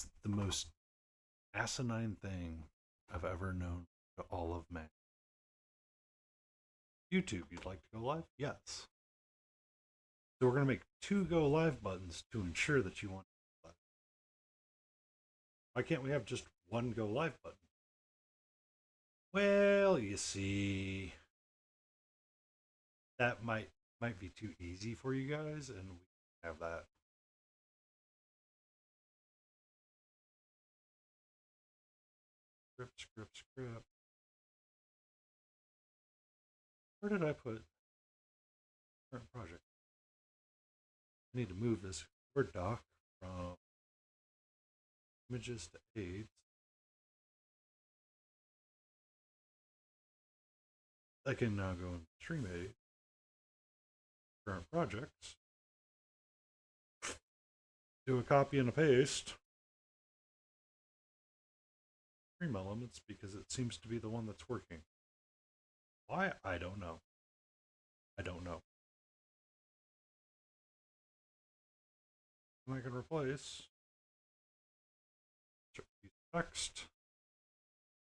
It's the most asinine thing I've ever known to all of man. YouTube, you'd like to go live? Yes. So we're going to make two go live buttons to ensure that you want to go live. Why can't we have just one go live button? Well, you see, that might be too easy for you guys, and we have that. Script. Where did I put current project? I need to move this Word doc from images to aids. I can now go in Stream Aid, current projects, do a copy and a paste, Stream Elements, because it seems to be the one that's working. Why? I don't know. I don't know. And I can replace text,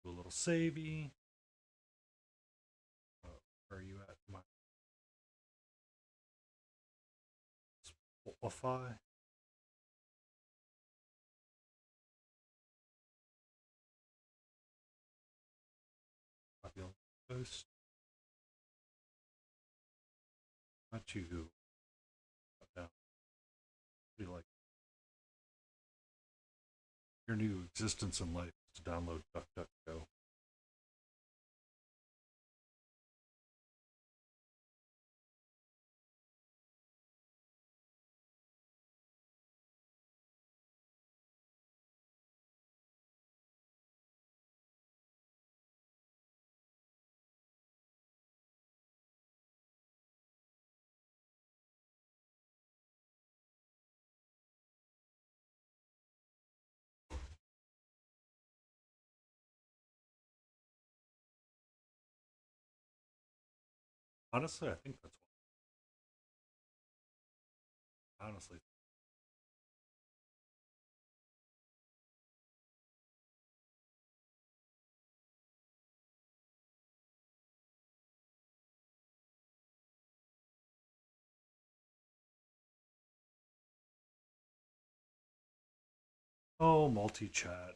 do a little savey. Where are you at? My Spotify. Copy post. Not you. Cut down. What do you like? Your new existence in life is to download DuckDuckGo. Honestly, I think that's what. Honestly. Oh, multi-chat.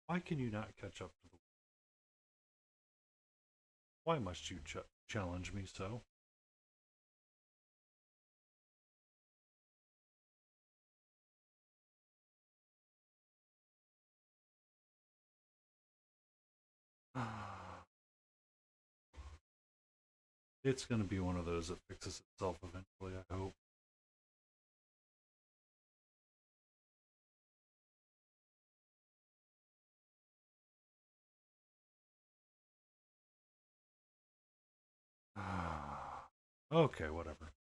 Why can you not catch up to the... Why must you challenge me so? It's going to be one of those that fixes itself eventually, I hope. Okay, whatever.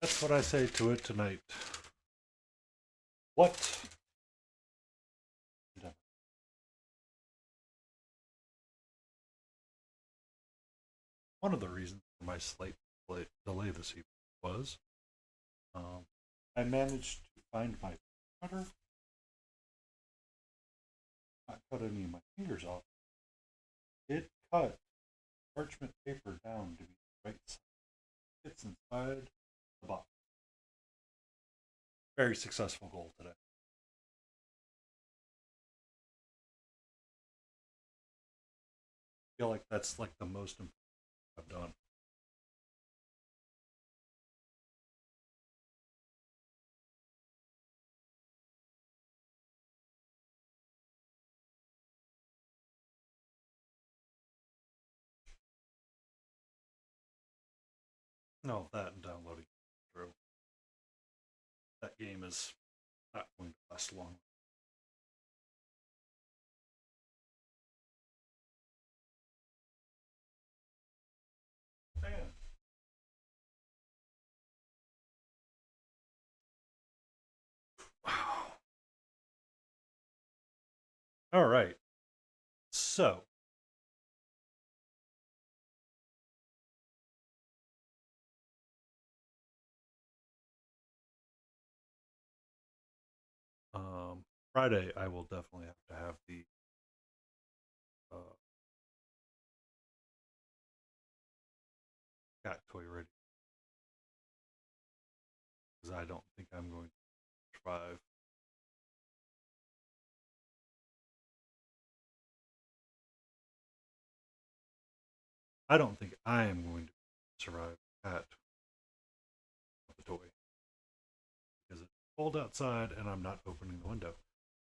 That's what I say to it tonight. What? One of the reasons for my slight delay this evening was I managed to find my cutter, not cut any of my fingers off. It cut parchment paper down to be the right size. It's inside the box. Very successful goal today. I feel like that's like the most important I've done. No, that and downloading through. That game is not going to last long. Man. Wow. All right. So, Friday I will definitely have to have the uh, cat toy ready because I don't think I'm going to survive. I don't think I am going to survive cat the toy because it's cold outside and I'm not opening the window.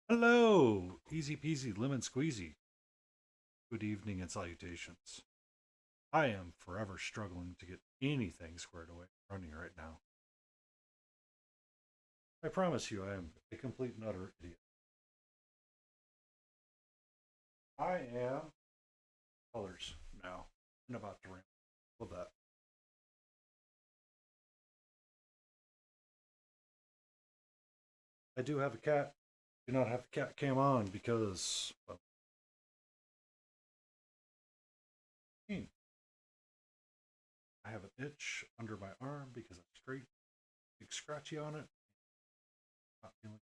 Hello, easy peasy lemon squeezy. Good evening and salutations. I am forever struggling to get anything squared away running right now. I promise you, I am a complete and utter idiot. I am colors now and about to ramp. Love that. I do have a cat. Do not have the cat cam on because well, I have an itch under my arm because I'm straight, big scratchy on it. Not feeling.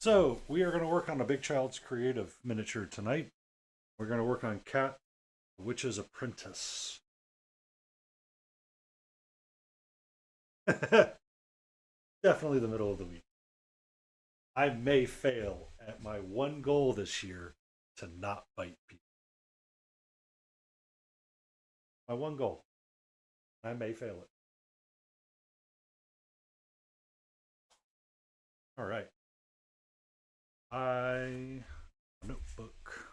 So we are going to work on a Big Child's creative miniature tonight. We're going to work on Cat, the Witch's Apprentice. Definitely the middle of the week. I may fail at my one goal this year to not bite people. My one goal. I may fail it. All right. I notebook.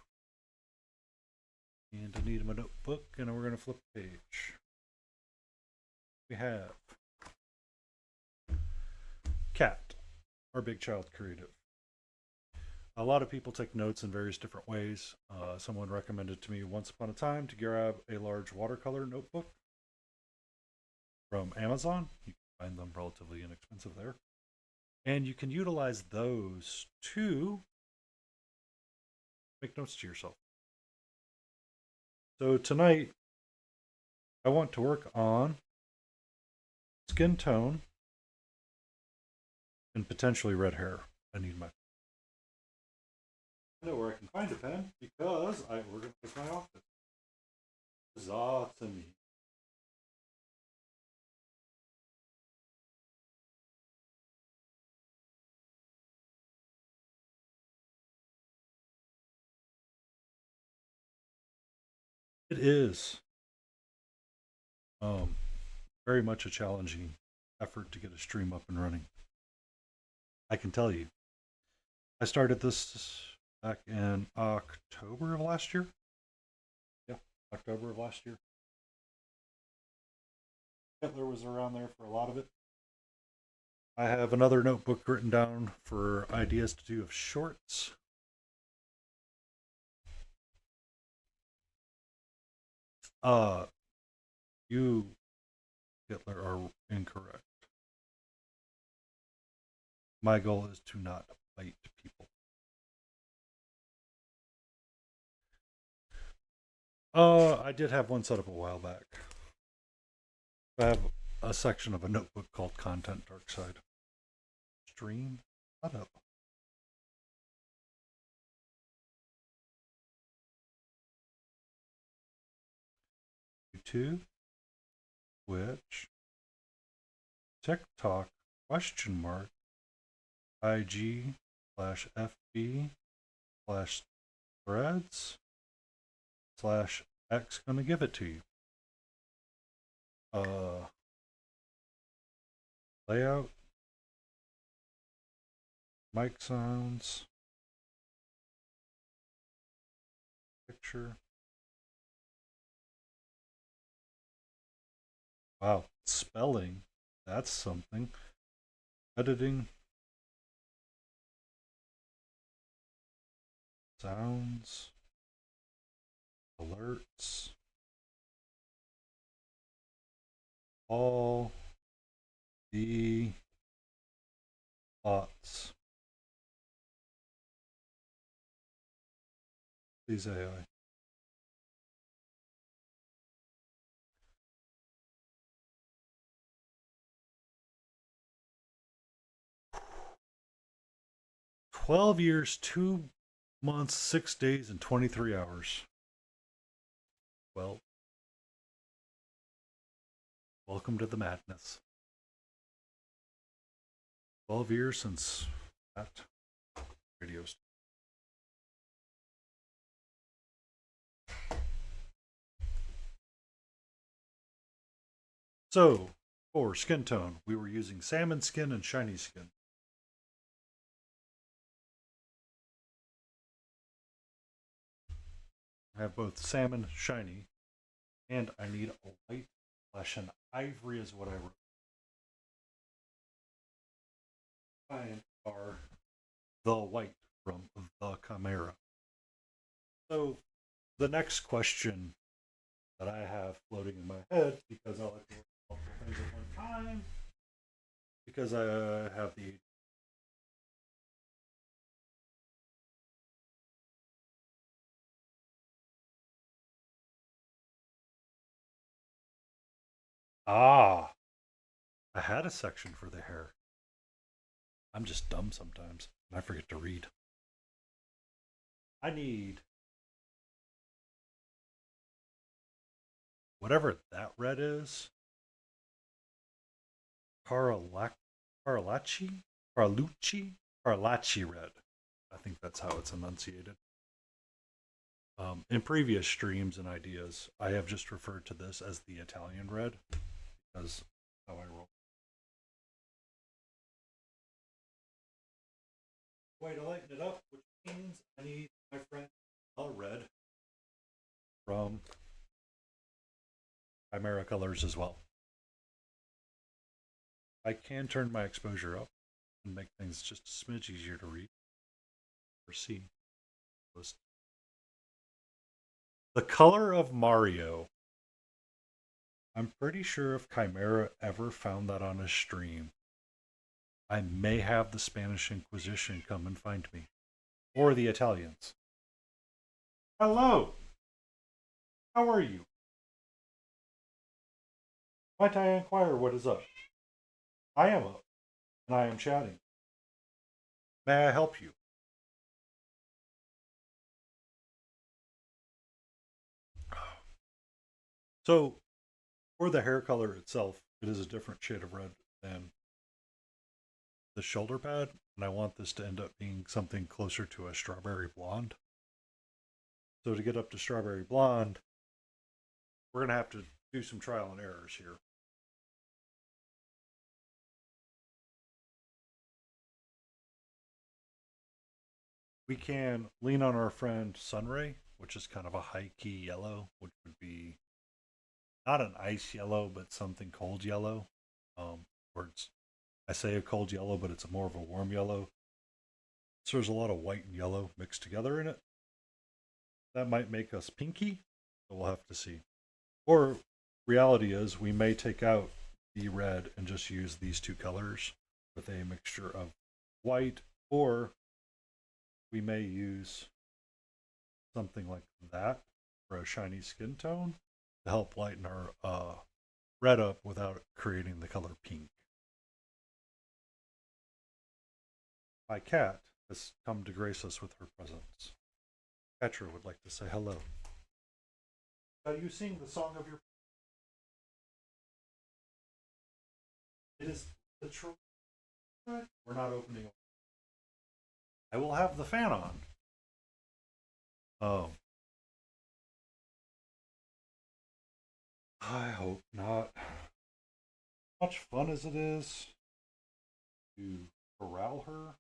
And I need my notebook, and we're going to flip the page. We have Cat, our Big Child creative. A lot of people take notes in various different ways. Someone recommended to me once upon a time to grab a large watercolor notebook from Amazon. You can find them relatively inexpensive there. And you can utilize those to make notes to yourself. So tonight, I want to work on skin tone and potentially red hair. I need my. I know where I can find a pen because I organized my office. Huzzah to me. It is um, very much a challenging effort to get a stream up and running. I can tell you. I started this back in October of last year. Yeah, October of last year. Hitler was around there for a lot of it. I have another notebook written down for ideas to do of shorts. Uh, you, Hitler, are incorrect. My goal is to not bite people. I did have one set up a while back. I have a section of a notebook called Content Dark Side. Stream? Shut up. YouTube, Twitch, TikTok, question mark, IG slash FB slash threads slash X gonna give it to you. Layout, mic sounds, picture. Wow, spelling. That's something. Editing. Sounds. Alerts. all the thoughts. Please AI. 12 years, 2 months, 6 days, and 23 hours. Well, welcome to the madness. 12 years since that radio. So, for skin tone, we were using salmon skin and shiny skin. I have both salmon shiny, and I need a white flesh, and ivory is what I wrote. Mine are the white from the Chimera. So, the next question that I have floating in my head, because I like to work multiple things at one time, because I have the I had a section for the hair. I'm just dumb sometimes, and I forget to read. I need whatever that red is. Carlac Carlachi? Carlucci? Carlachi red. I think that's how it's enunciated. In previous streams and ideas, I have just referred to this as the Italian red because how I roll. Way to lighten it up, which means I need my friend a red from Chimera Colors as well. I can turn my exposure up and make things just a smidge easier to read or see. The color of Mario. I'm pretty sure if Chimera ever found that on a stream, I may have the Spanish Inquisition come and find me. Or the Italians. Hello! How are you? Might I inquire what is up? I am up, and I am chatting. May I help you? So, for the hair color itself, it is a different shade of red than the shoulder pad, and I want this to end up being something closer to a strawberry blonde. So to get up to strawberry blonde, we're going to have to do some trial and errors here. We can lean on our friend Sunray, which is kind of a high key yellow, which would be not an ice yellow, but something cold yellow. Where it's, I say a cold yellow, but it's more of a warm yellow. So there's a lot of white and yellow mixed together in it. That might make us pinky, but we'll have to see. Or reality is we may take out the red and just use these two colors with a mixture of white, or we may use something like that for a shiny skin tone to help lighten our red up without creating the color pink. My cat has come to grace us with her presence. Petra would like to say hello. Are you sing the song of your? It is the truth. We're not opening. I will have the fan on. Oh. I hope not. Much fun as it is to corral her,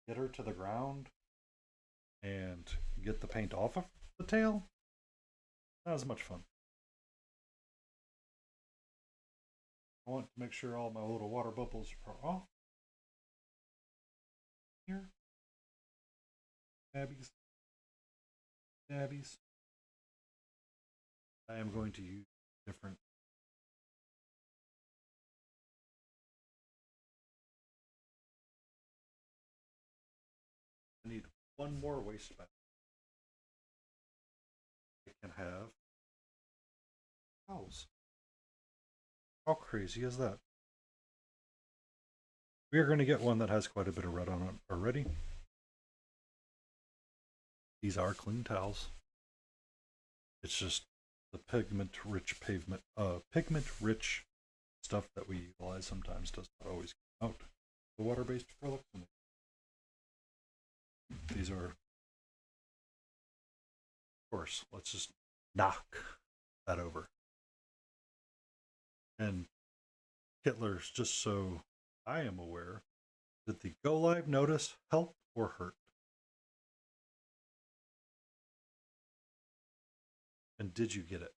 get her to the ground, and get the paint off of the tail, not as much fun. I want to make sure all my little water bubbles are off. Here. Tabbies. Tabbies. I am going to use different one more wastebasket. It can have towels. How crazy is that? We are going to get one that has quite a bit of red on it already. These are clean towels. It's just the pigment-rich stuff that we utilize sometimes does not always come out. The water-based acrylic. These are, of course, let's just knock that over. And Hitler's, just so I am aware, did the go live notice help or hurt? And did you get it?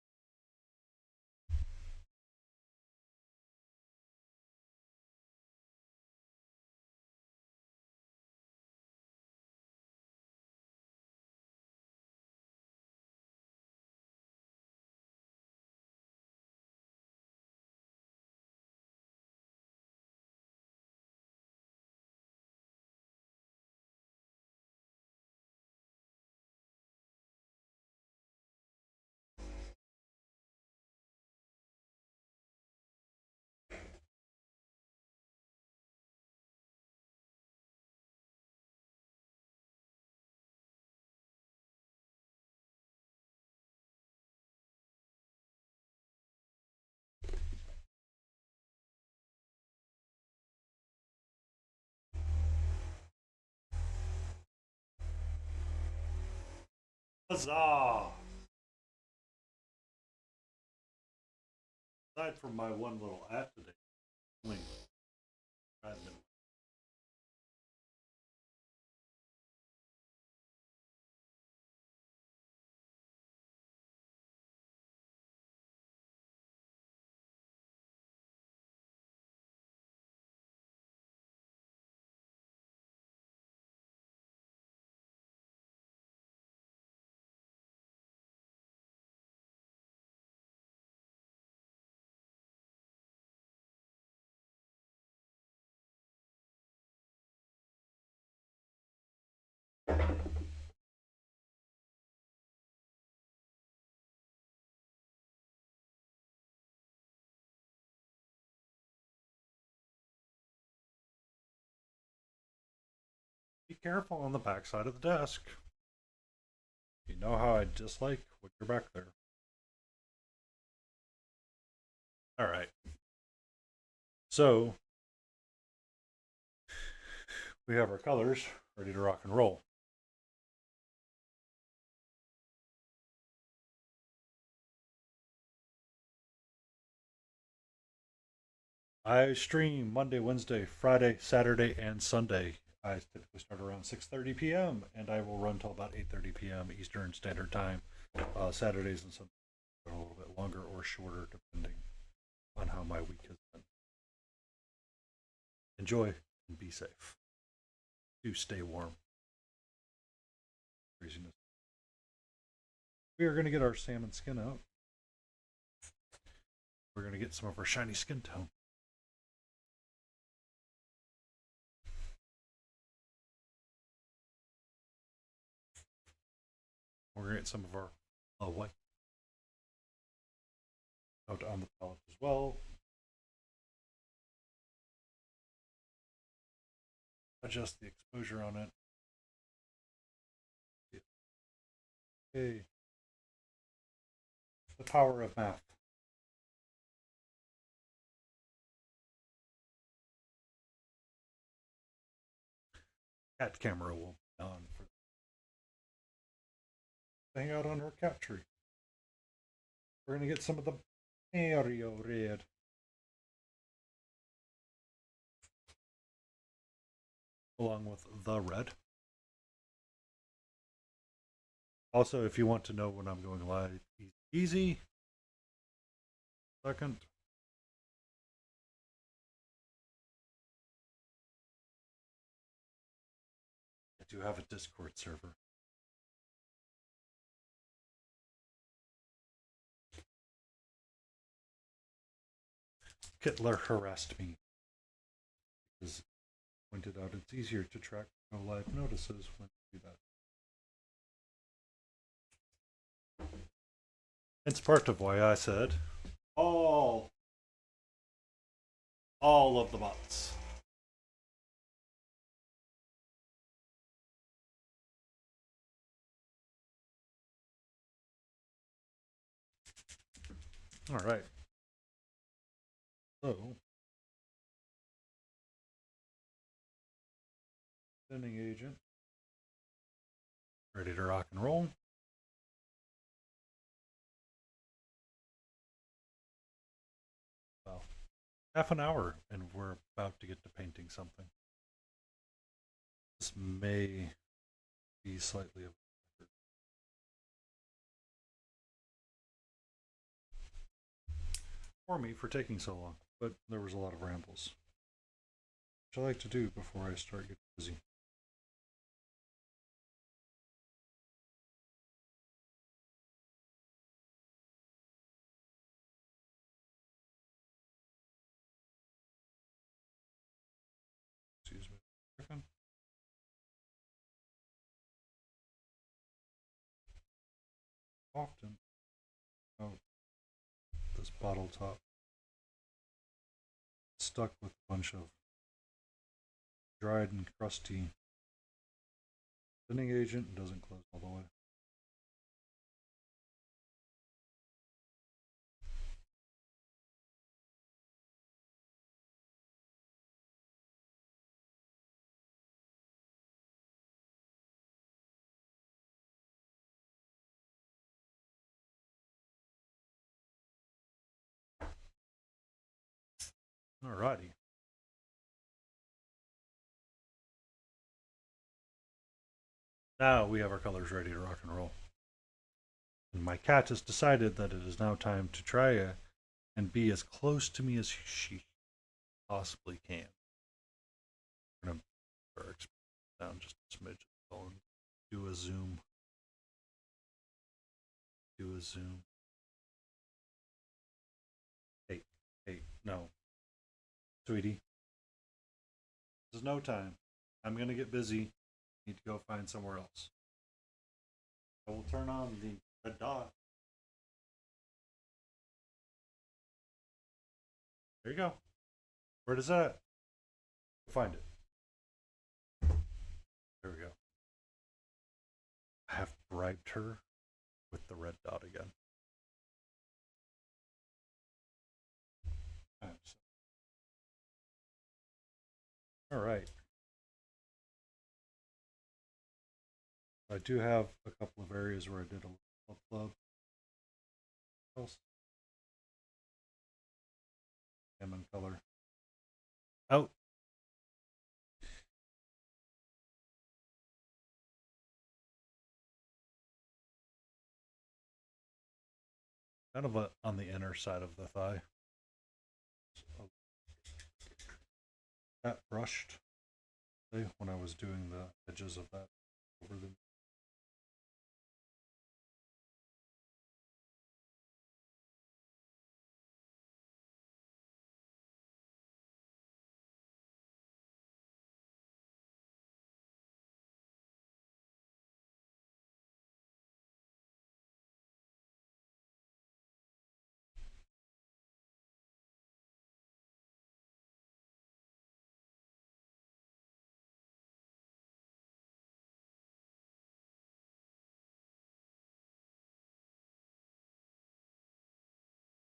Huzzah! Aside from my one little ad today, only admin. Be careful on the back side of the desk. You know how I dislike when you're back there. All right. So we have our colors ready to rock and roll. I stream Monday, Wednesday, Friday, Saturday, and Sunday. I typically start around 6:30 p.m. and I will run till about 8:30 p.m. Eastern Standard Time. Saturdays and Sundays are a little bit longer or shorter depending on how my week has been. Enjoy and be safe. Do stay warm. Craziness. We are going to get our salmon skin out. We're going to get some of our shiny skin tone. We're going to get some of our white out on the palette as well. Adjust the exposure on it. Okay. The power of math. Cat camera will be on for hang out on her cat tree. We're going to get some of the Mario red. Along with the red. Also, if you want to know when I'm going live, easy. Second. I do have a Discord server. Hitler harassed me. Because pointed out it's easier to track no live notices when you do that. It's part of why I said all, all of the months. All right. So, sending agent, ready to rock and roll. Well, half an hour, and we're about to get to painting something. This may be slightly of a record for me for taking so long, but there was a lot of rambles, which I like to do before I start getting busy. Excuse me. Often, oh, this bottle top stuck with a bunch of dried and crusty thinning agent and doesn't close all the way. Alrighty. Now we have our colors ready to rock and roll. And my cat has decided that it is now time to try and be as close to me as she possibly can. I'm going to bring down just a smidge and do a zoom. Do a zoom. Hey, hey, no. Sweetie, there's no time. I'm going to get busy. Need to go find somewhere else. I will turn on the red dot. There you go. Where does that? Find it. There we go. I have bribed her with the red dot again. All right. I do have a couple of areas where I did a little club. Else, salmon color. Out. Kind of on the inner side of the thigh. So, that brushed when I was doing the edges of that over the.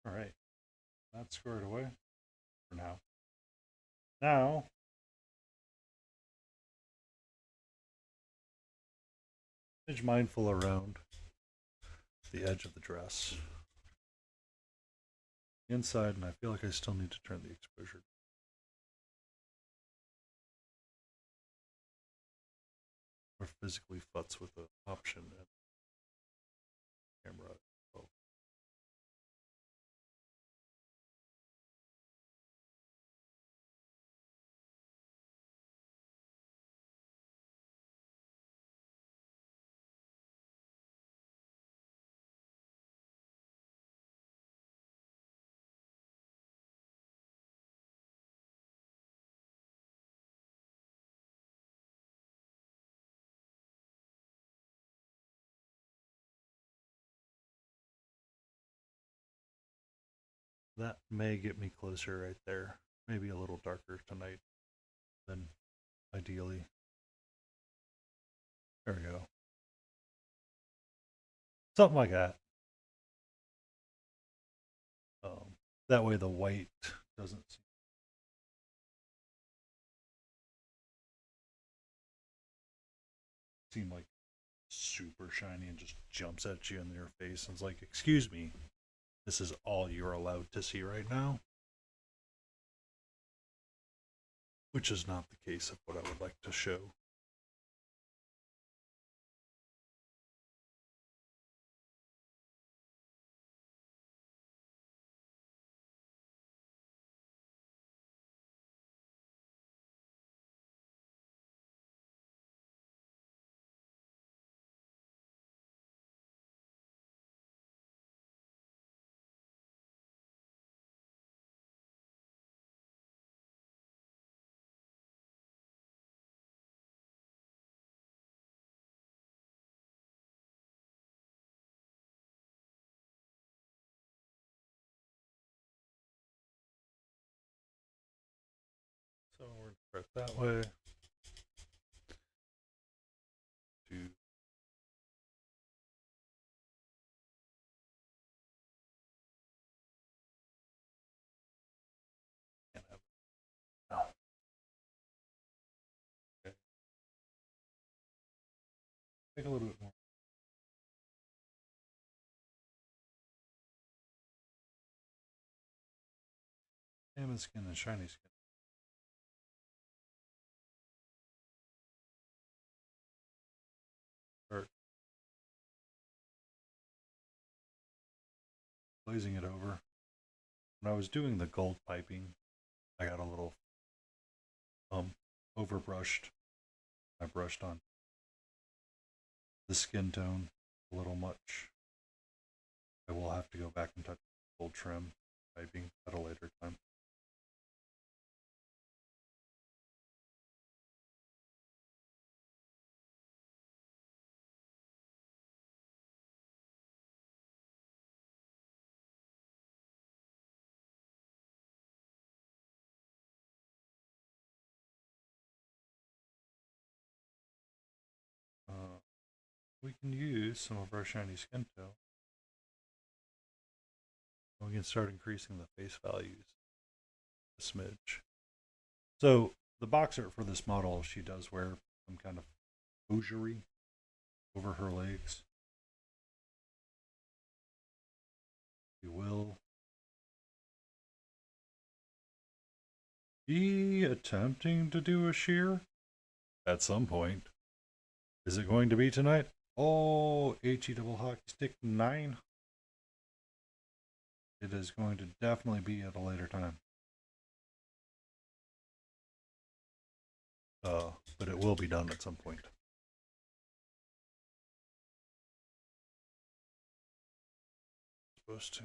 All right, that's squared away for now. Now, edge mindful around the edge of the dress. Inside, and I feel like I still need to turn the exposure. Or physically futz with the option and camera. Oh. That may get me closer right there. Maybe a little darker tonight than ideally. There we go. Something like that. That way the white doesn't seem like super shiny and just jumps at you in your face and it's like, excuse me, this is all you're allowed to see right now. Which is not the case of what I would like to show. So we're going to start that way. To no. Okay. Take a little bit more. Salmon skin and shiny skin. Start glazing it over. When I was doing the gold piping, I got a little overbrushed. I brushed on the skin tone a little much. I will have to go back and touch gold trim piping at a later time. We can use some of our shiny skin tone. We can start increasing the face values a smidge. So the box art for this model, she does wear some kind of hosiery over her legs. We will be attempting to do a shear at some point. Is it going to be tonight? Oh, HE double hockey stick 9. It is going to definitely be at a later time. But it will be done at some point. Supposed to.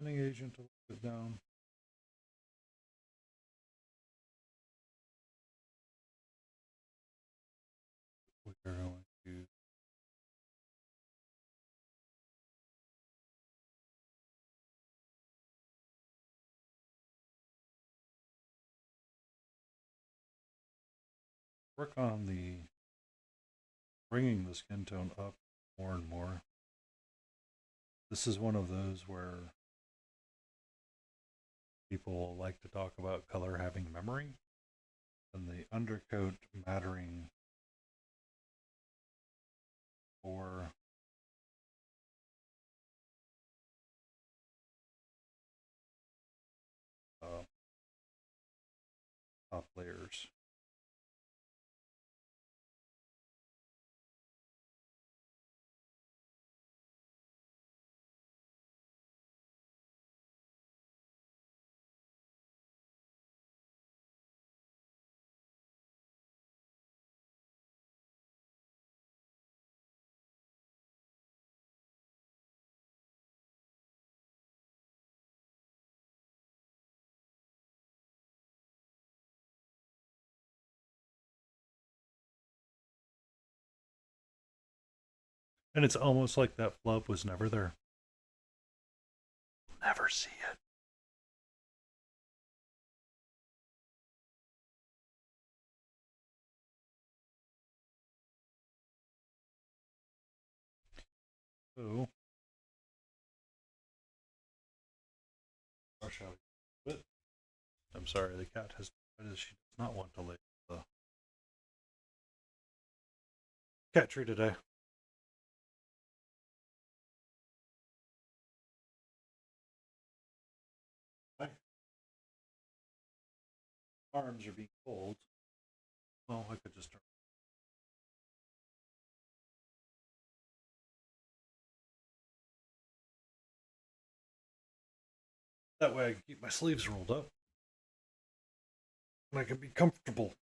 Agent to put it down. We are going to work on the bringing the skin tone up more and more. This is one of those where people like to talk about color having memory and the undercoat mattering for top layers. And it's almost like that flub was never there. Never see it. So, brush out a bit. I'm sorry, the cat has decided she does not want to lay the cat tree today. My arms are being cold. Well, I could just turn. That way I can keep my sleeves rolled up and I can be comfortable.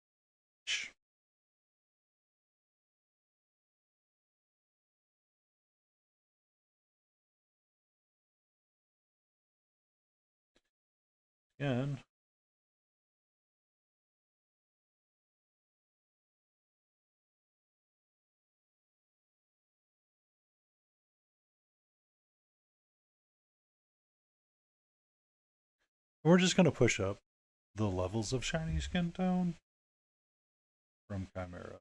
Again, we're just going to push up the levels of shiny skin tone from Chimera.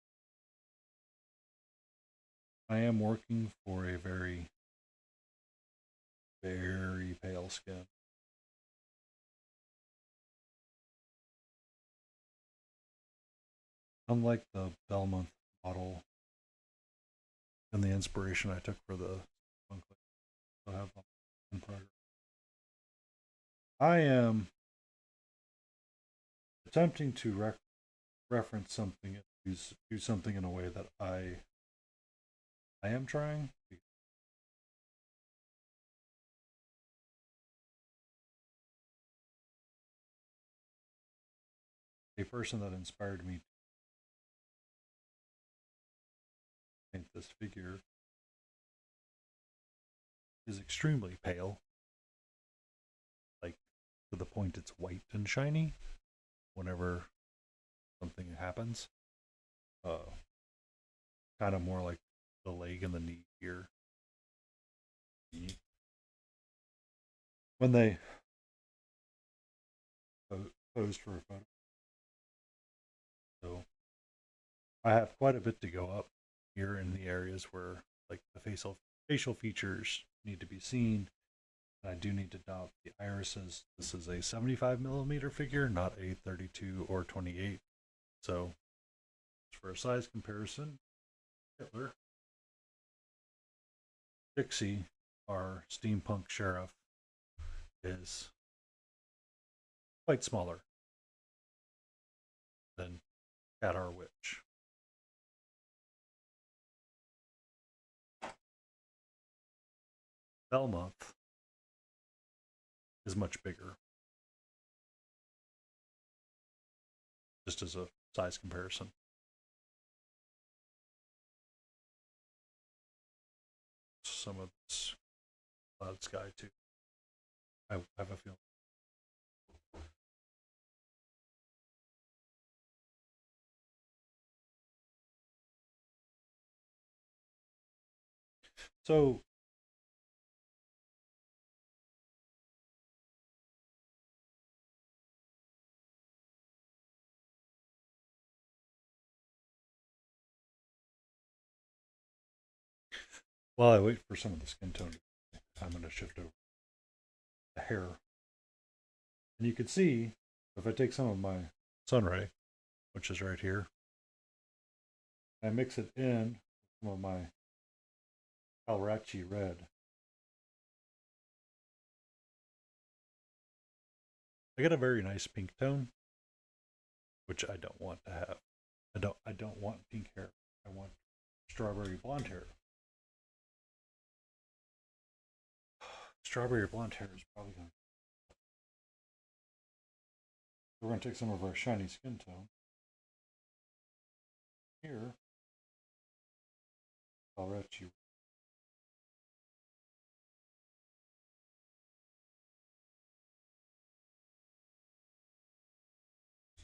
I am working for a very, very pale skin. Unlike the Belmont model and the inspiration I took for the I have in progress. I am attempting to reference something, do something in a way that I am trying. A person that inspired me to paint this figure is extremely pale, like to the point it's white and shiny whenever something happens. Uh, Kind of more like the leg and the knee here. When they posed for a photo. So I have quite a bit to go up here in the areas where like the facial features need to be seen. I do need to dot the irises. This is a 75 millimeter figure, not a 32 or 28. So for a size comparison, Hitler, Dixie, our steampunk sheriff, is quite smaller than Cat Our Witch. Belmonth is much bigger, just as a size comparison. Some of this cloud sky too. I have a feeling. So while I wait for some of the skin tone, I'm going to shift over the hair. And you can see if I take some of my sunray, which is right here, I mix it in with some of my Alrachi red. I get a very nice pink tone, which I don't want to have. I don't want pink hair. I want strawberry blonde hair. Strawberry blonde hair is probably going to. We're going to take some of our shiny skin tone here. Alrachi.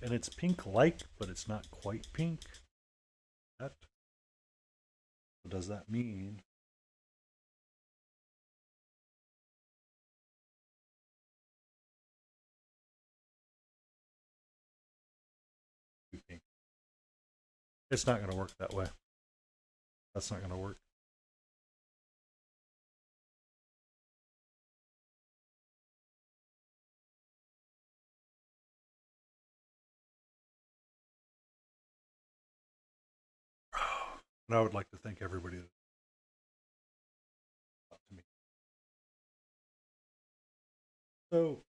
And it's pink like, but it's not quite pink. That. So does that mean It's not going to work that way. That's not going to work. And I would like to thank everybody that talked to me. So,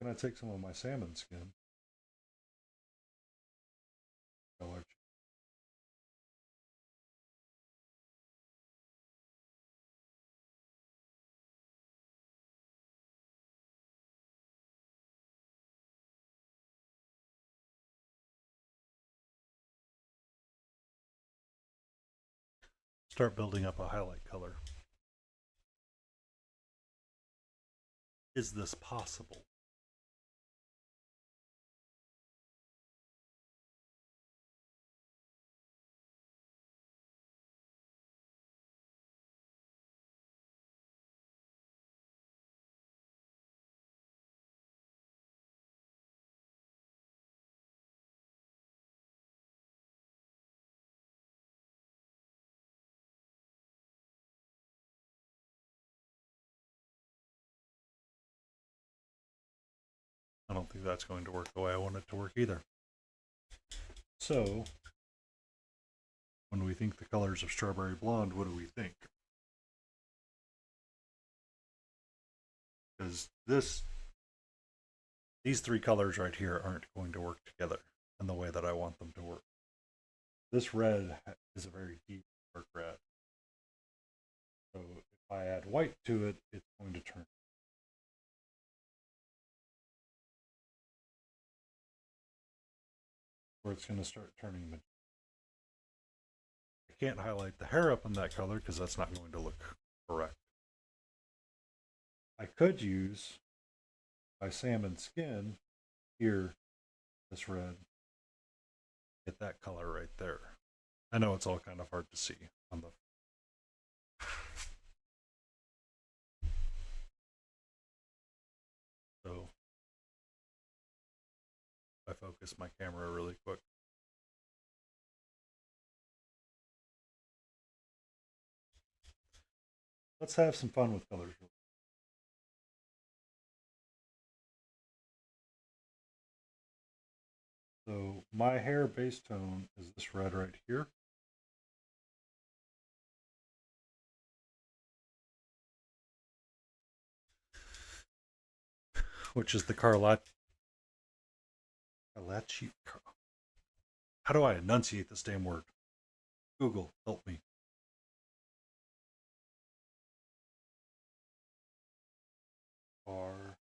can I take some of my salmon skin? Start building up a highlight color. Is this possible? I don't think that's going to work the way I want it to work either. So, when we think the colors of strawberry blonde, what do we think? Because these three colors right here aren't going to work together in the way that I want them to work. This red is a very deep dark red. So if I add white to it, it's going to turn. Or it's going to start turning magenta. I can't highlight the hair up in that color because that's not going to look correct. I could use my salmon skin here, this red, get that color right there. I know it's all kind of hard to see on the. So I focus my camera really quick. Let's have some fun with colors. So my hair base tone is this red right here. Which is the Carlacci. How do I enunciate this damn word? Google, help me. R.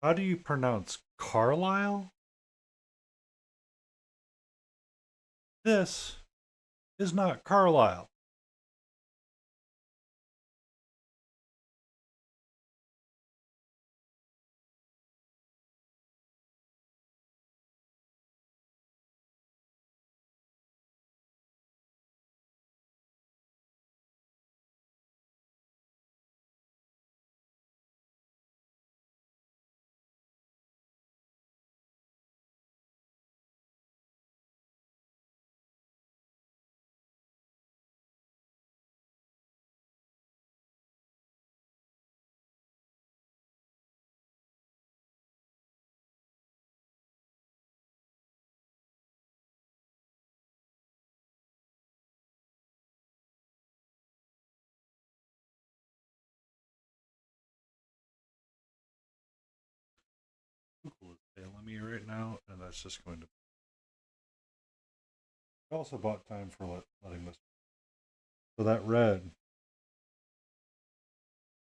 How do you pronounce Carlisle? This is not Carlisle. Google is failing me right now, and that's just going to. I also bought time for letting this. So that red,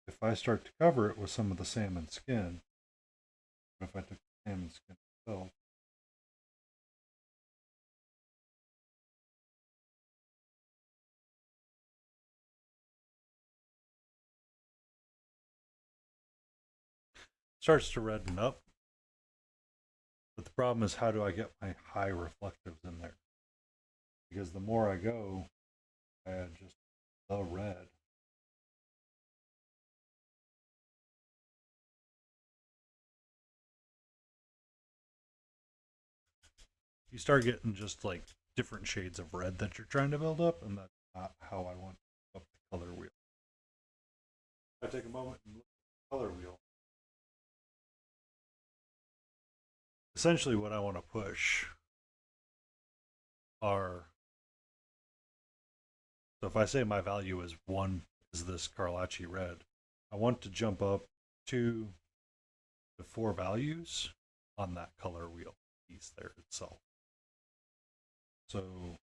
if I start to cover it with some of the salmon skin, if I took And it's going to help. Starts to redden up. But the problem is, how do I get my high reflectives in there? Because the more I go, I add just the red. You start getting just like different shades of red that you're trying to build up, and that's not how I want up the color wheel. I take a moment and look at the color wheel. Essentially, what I want to push are, so if I say my value is 1 is this Carlacci red, I want to jump up 2 to 4 values on that color wheel piece there itself. So if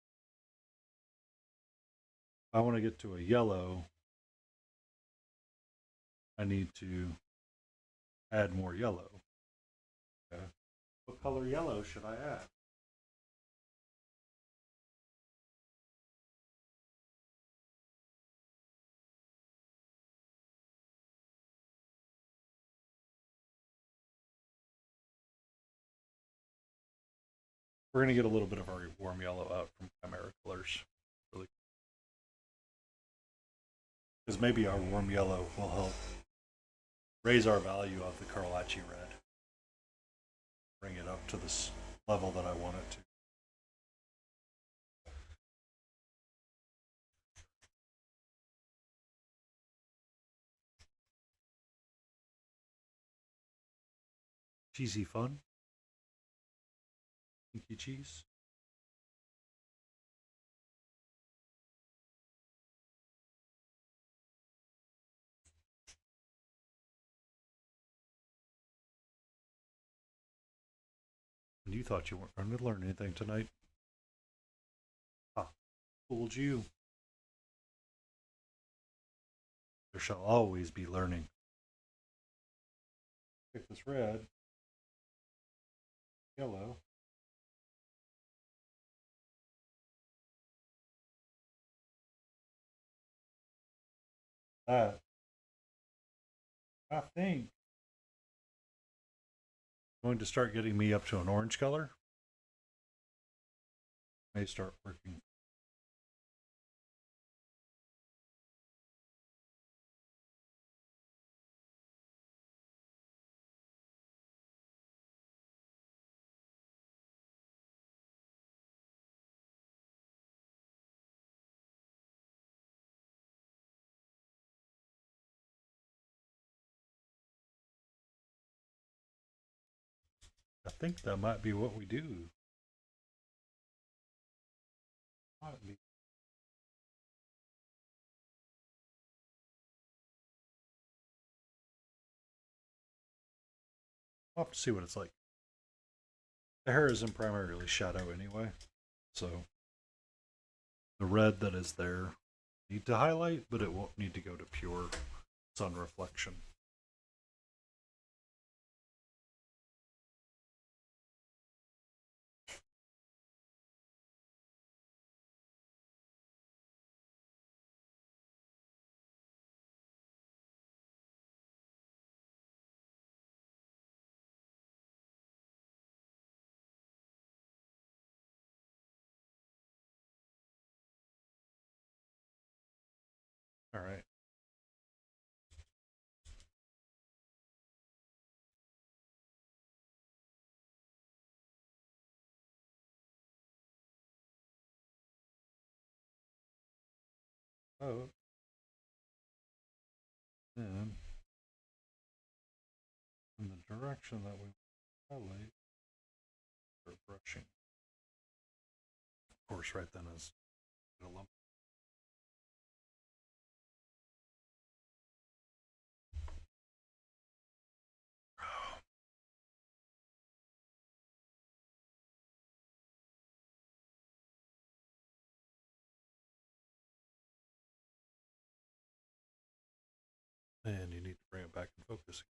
I want to get to a yellow, I need to add more yellow. Okay. What color yellow should I add? We're going to get a little bit of our warm yellow out from Chimera colors. Really. Because maybe our warm yellow will help raise our value of the Carlacci red. Bring it up to this level that I want it to. Cheesy fun. Pinky cheese. And you thought you weren't going to learn anything tonight. Ah, fooled you. There shall always be learning. Pick this red, yellow. That, I think, going to start getting me up to an orange color. May start working. I think that might be what we do. Might be. I'll have to see what it's like. The hair isn't primarily shadow anyway, so the red that is there need to highlight, but it won't need to go to pure sun reflection. All right. Oh, and in the direction that we highlight, start brushing. Of course, right then is a lump. And you need to bring it back in focus.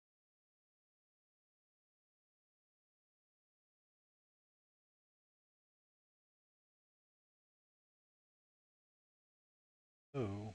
So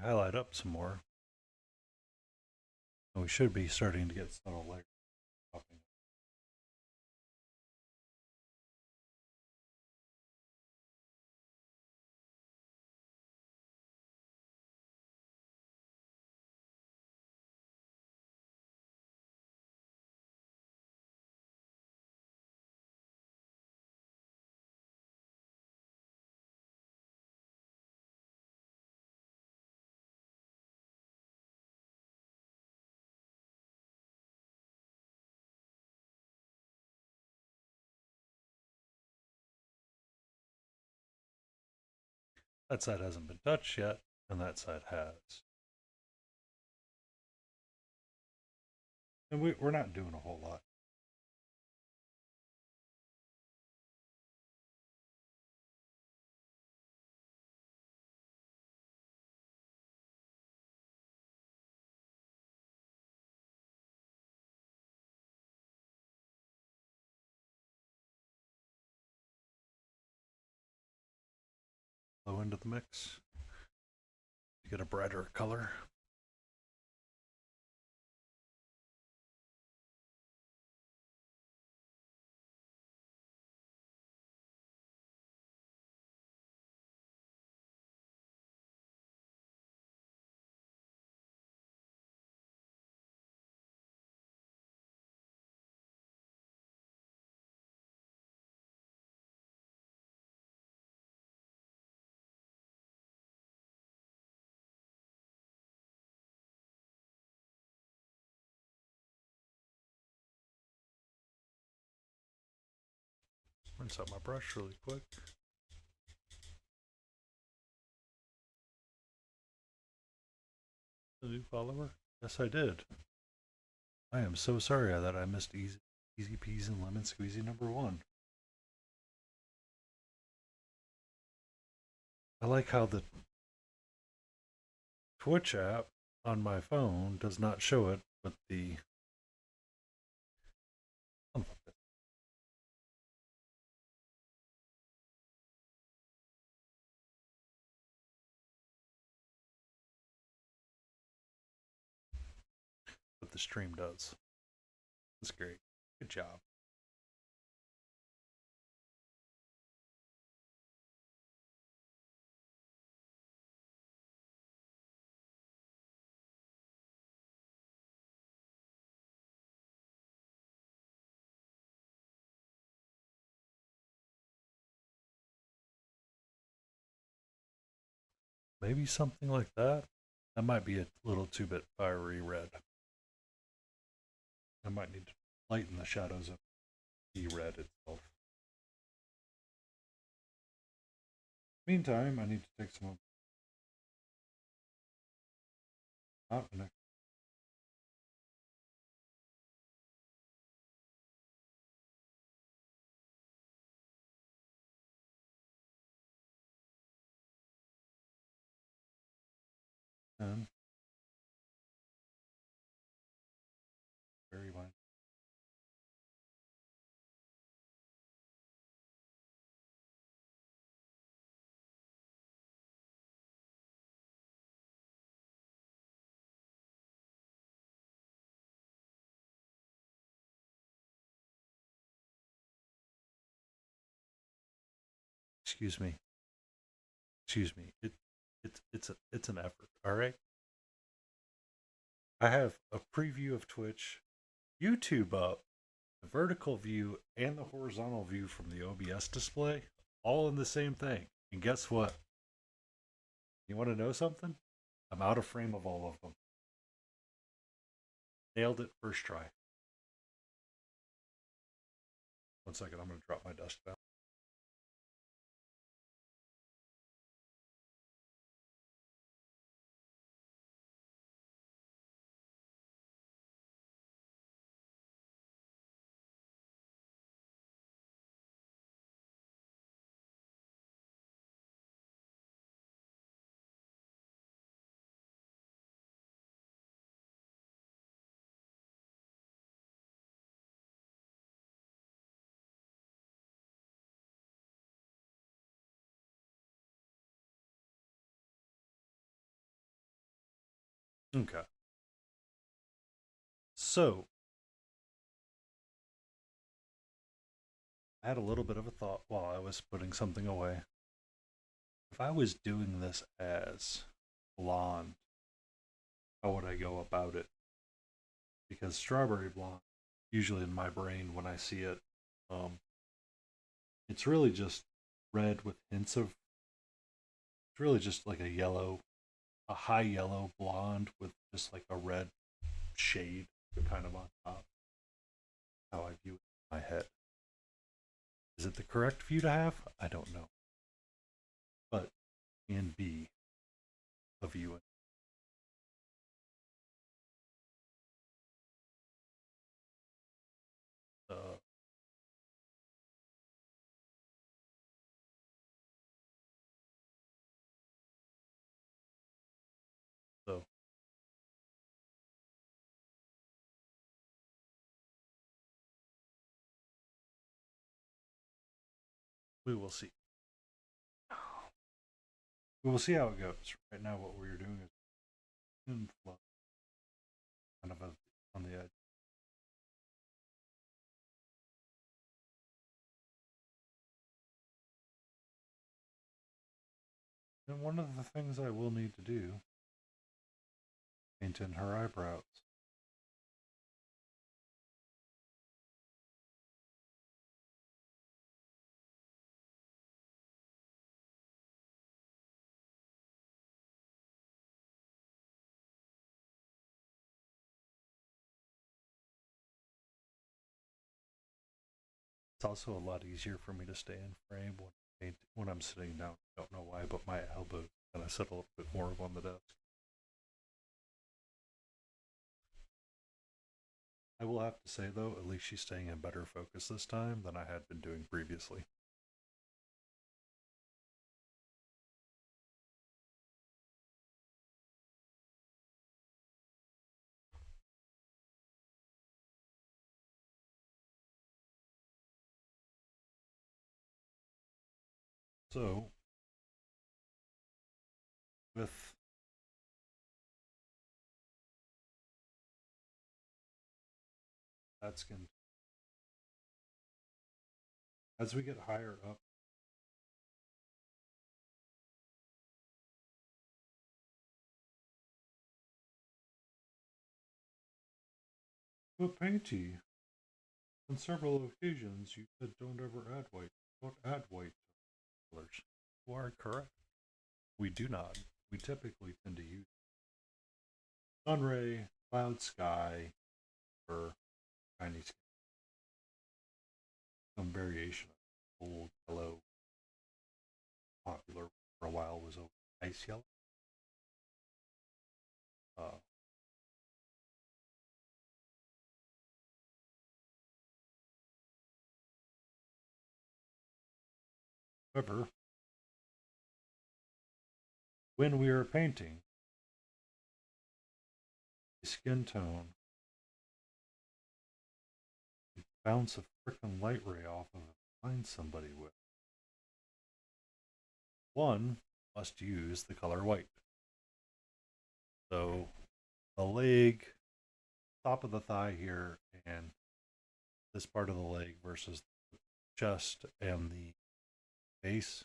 highlight up some more. And we should be starting to get subtle layers popping. That side hasn't been touched yet, and that side has. And we're not doing a whole lot. Low into the mix to get a brighter color. Rinse out my brush really quick. A new follower? Yes, I did. I am so sorry that I missed easy peas and lemon squeezy #1. I like how the Twitch app on my phone does not show it, but the stream does. That's great. Good job. Maybe something like that. That might be a little too bit fiery red. I might need to lighten the shadows of the red itself. Meantime, I need to take some out and very fine. Excuse me. Excuse me. It's an effort. All right. I have a preview of Twitch, YouTube up, the vertical view, and the horizontal view from the OBS display, all in the same thing. And guess what? You want to know something? I'm out of frame of all of them. Nailed it first try. One second, I'm going to drop my desk down. Okay. So, I had a little bit of a thought while I was putting something away. If I was doing this as blonde, how would I go about it? Because strawberry blonde, usually in my brain when I see it, um, it's really just red with hints of. It's really just like a high yellow blonde with just like a red shade kind of on top. How I view it in my head. Is it the correct view to have? I don't know, but can be a view. Uh, so we will see. We will see how it goes. Right now, what we're doing is inflow, kind of on the edge. And one of the things I will need to do, paint in her eyebrows. It's also a lot easier for me to stay in frame when I'm sitting down. I don't know why, but my elbow kind of sit a little bit more on the desk. I will have to say though, at least she's staying in better focus this time than I had been doing previously. So, with that skin, as we get higher up, but Painty, on several occasions you said don't ever add white. Don't add white colors. You are correct. We do not. We typically tend to use sunray, cloud sky, or shiny sky. Some variation of gold, yellow, popular for a while was ice yellow. Uh, However, when we are painting, the skin tone, you bounce a frickin' light ray off of it, find somebody with. One must use the color white. So the leg, top of the thigh here, and this part of the leg versus the chest and the base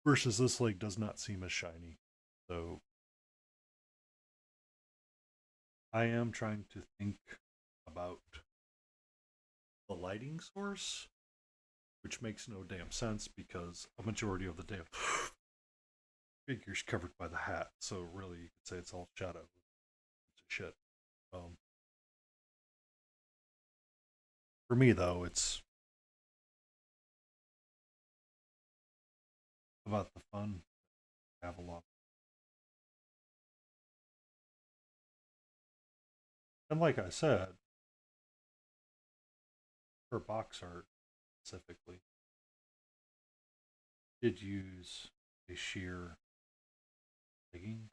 versus this leg does not seem as shiny. So I am trying to think about the lighting source, which makes no damn sense because a majority of the damn figure's covered by the hat. So really, you could say it's all shadow. It's shit. Um, For me, though, it's about the fun. Have a lot. And like I said, for box art specifically, did use a sheer leggings,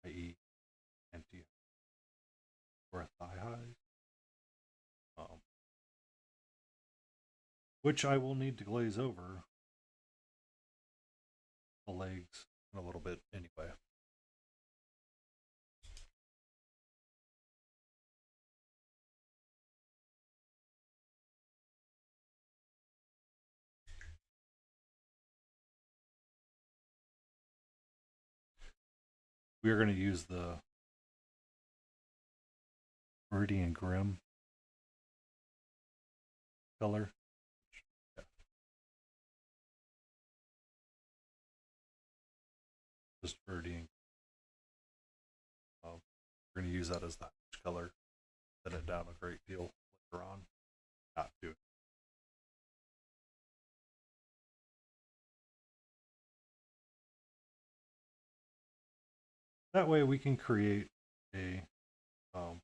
i.e., empty or a thigh high, um, which I will need to glaze over the legs in a little bit anyway. We are going to use the Meridian Grim color. Yeah, just Meridian. We're going to use that as that color. Thin it down a great deal later on. Not do it. That way we can create a um,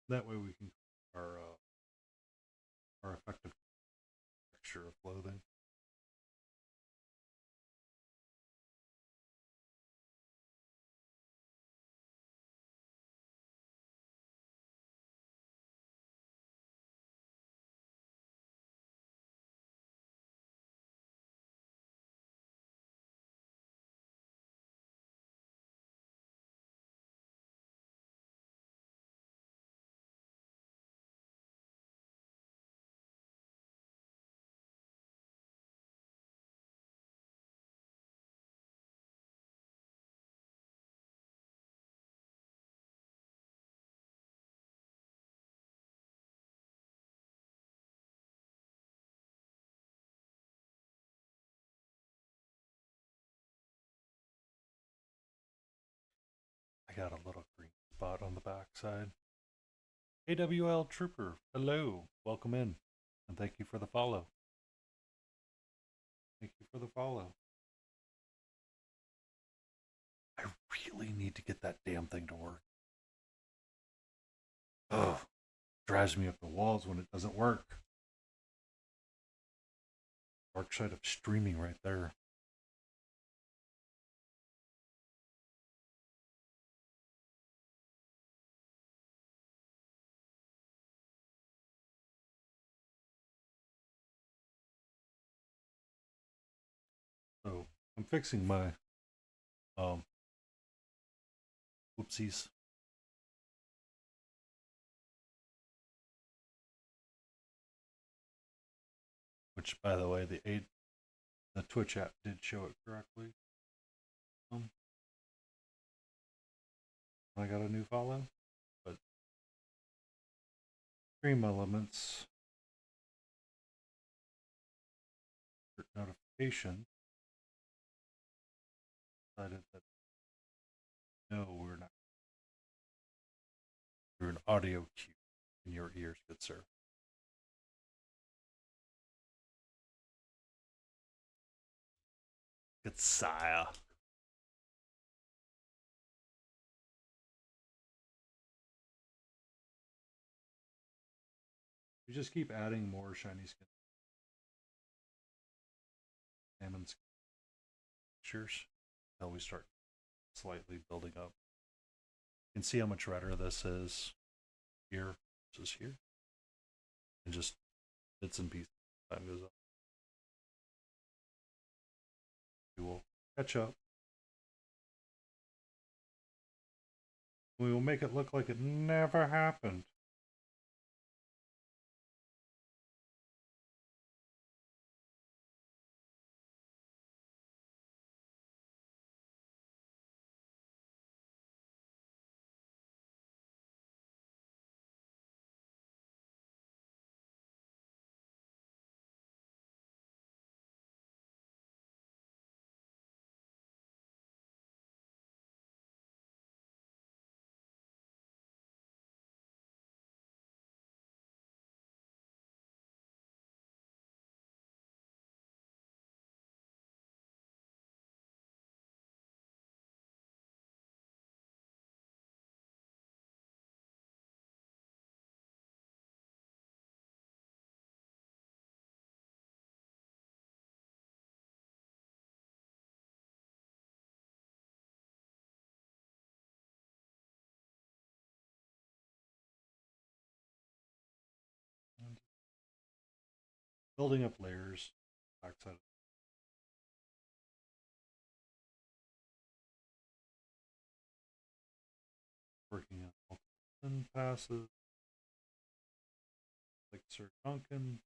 that way we can our effective texture of clothing. I got a little green spot on the back side. AWL Trooper, hello, welcome in, and thank you for the follow. Thank you for the follow. I really need to get that damn thing to work. Ugh, drives me up the walls when it doesn't work. Dark side of streaming right there. So I'm fixing my um whoopsies. Which, by the way, the Twitch app did show it correctly. I got a new follow, but Stream Elements notification decided that no, we're not. You're an audio cue in your ears, good sir. Good sire. You just keep adding more shiny skin. Salmon pictures until we start slightly building up. You can see how much redder this is here versus here. And just bits and pieces. Time goes up. We will catch up. We will make it look like it never happened. building up layers, backside, working on multiple thin passes, like Sir Duncan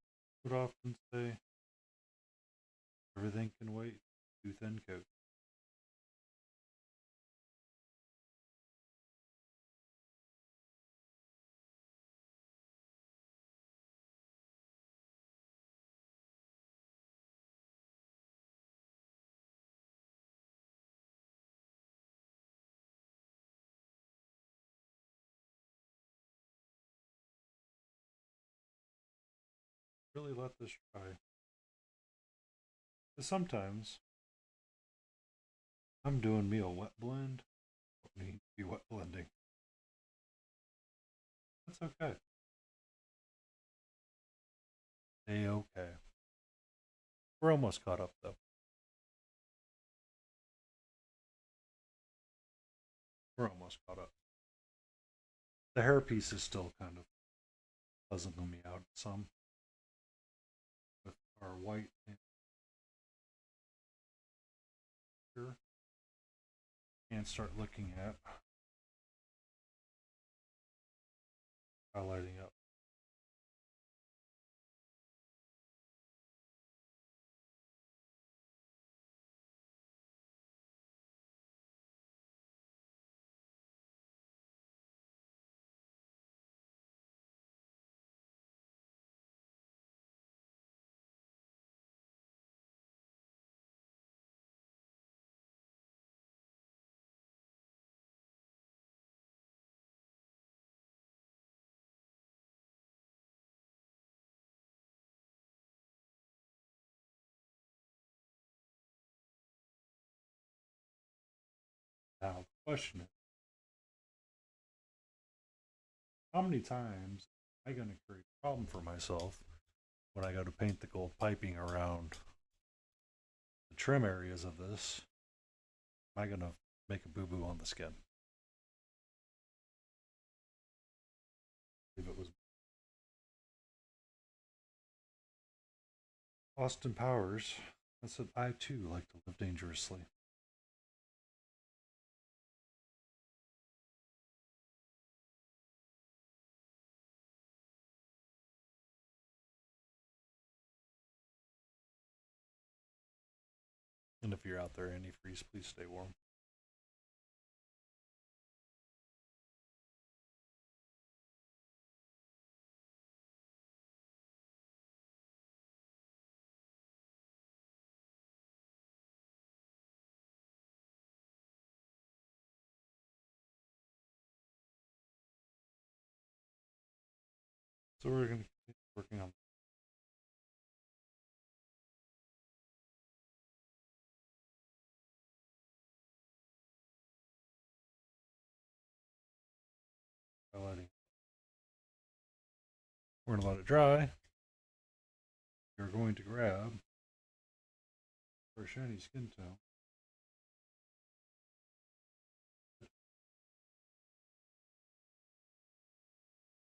would often say. Everything can wait. Too thin coat. Really let this dry. Because sometimes I'm doing me a wet blend. Don't need to be wet blending. That's okay. A-okay. We're almost caught up though. We're almost caught up. The hairpiece is still kind of puzzling me out some with our white here. And start looking at highlighting up. Now the question is, how many times am I going to create a problem for myself when I go to paint the gold piping around the trim areas of this? Am I going to make a boo-boo on the skin? I believe it was Austin Powers that said, I too like to live dangerously. And if you're out there, antifreeze, please stay warm. So we're going to keep working on highlighting. We're going to let it dry. You're going to grab our shiny skin tone.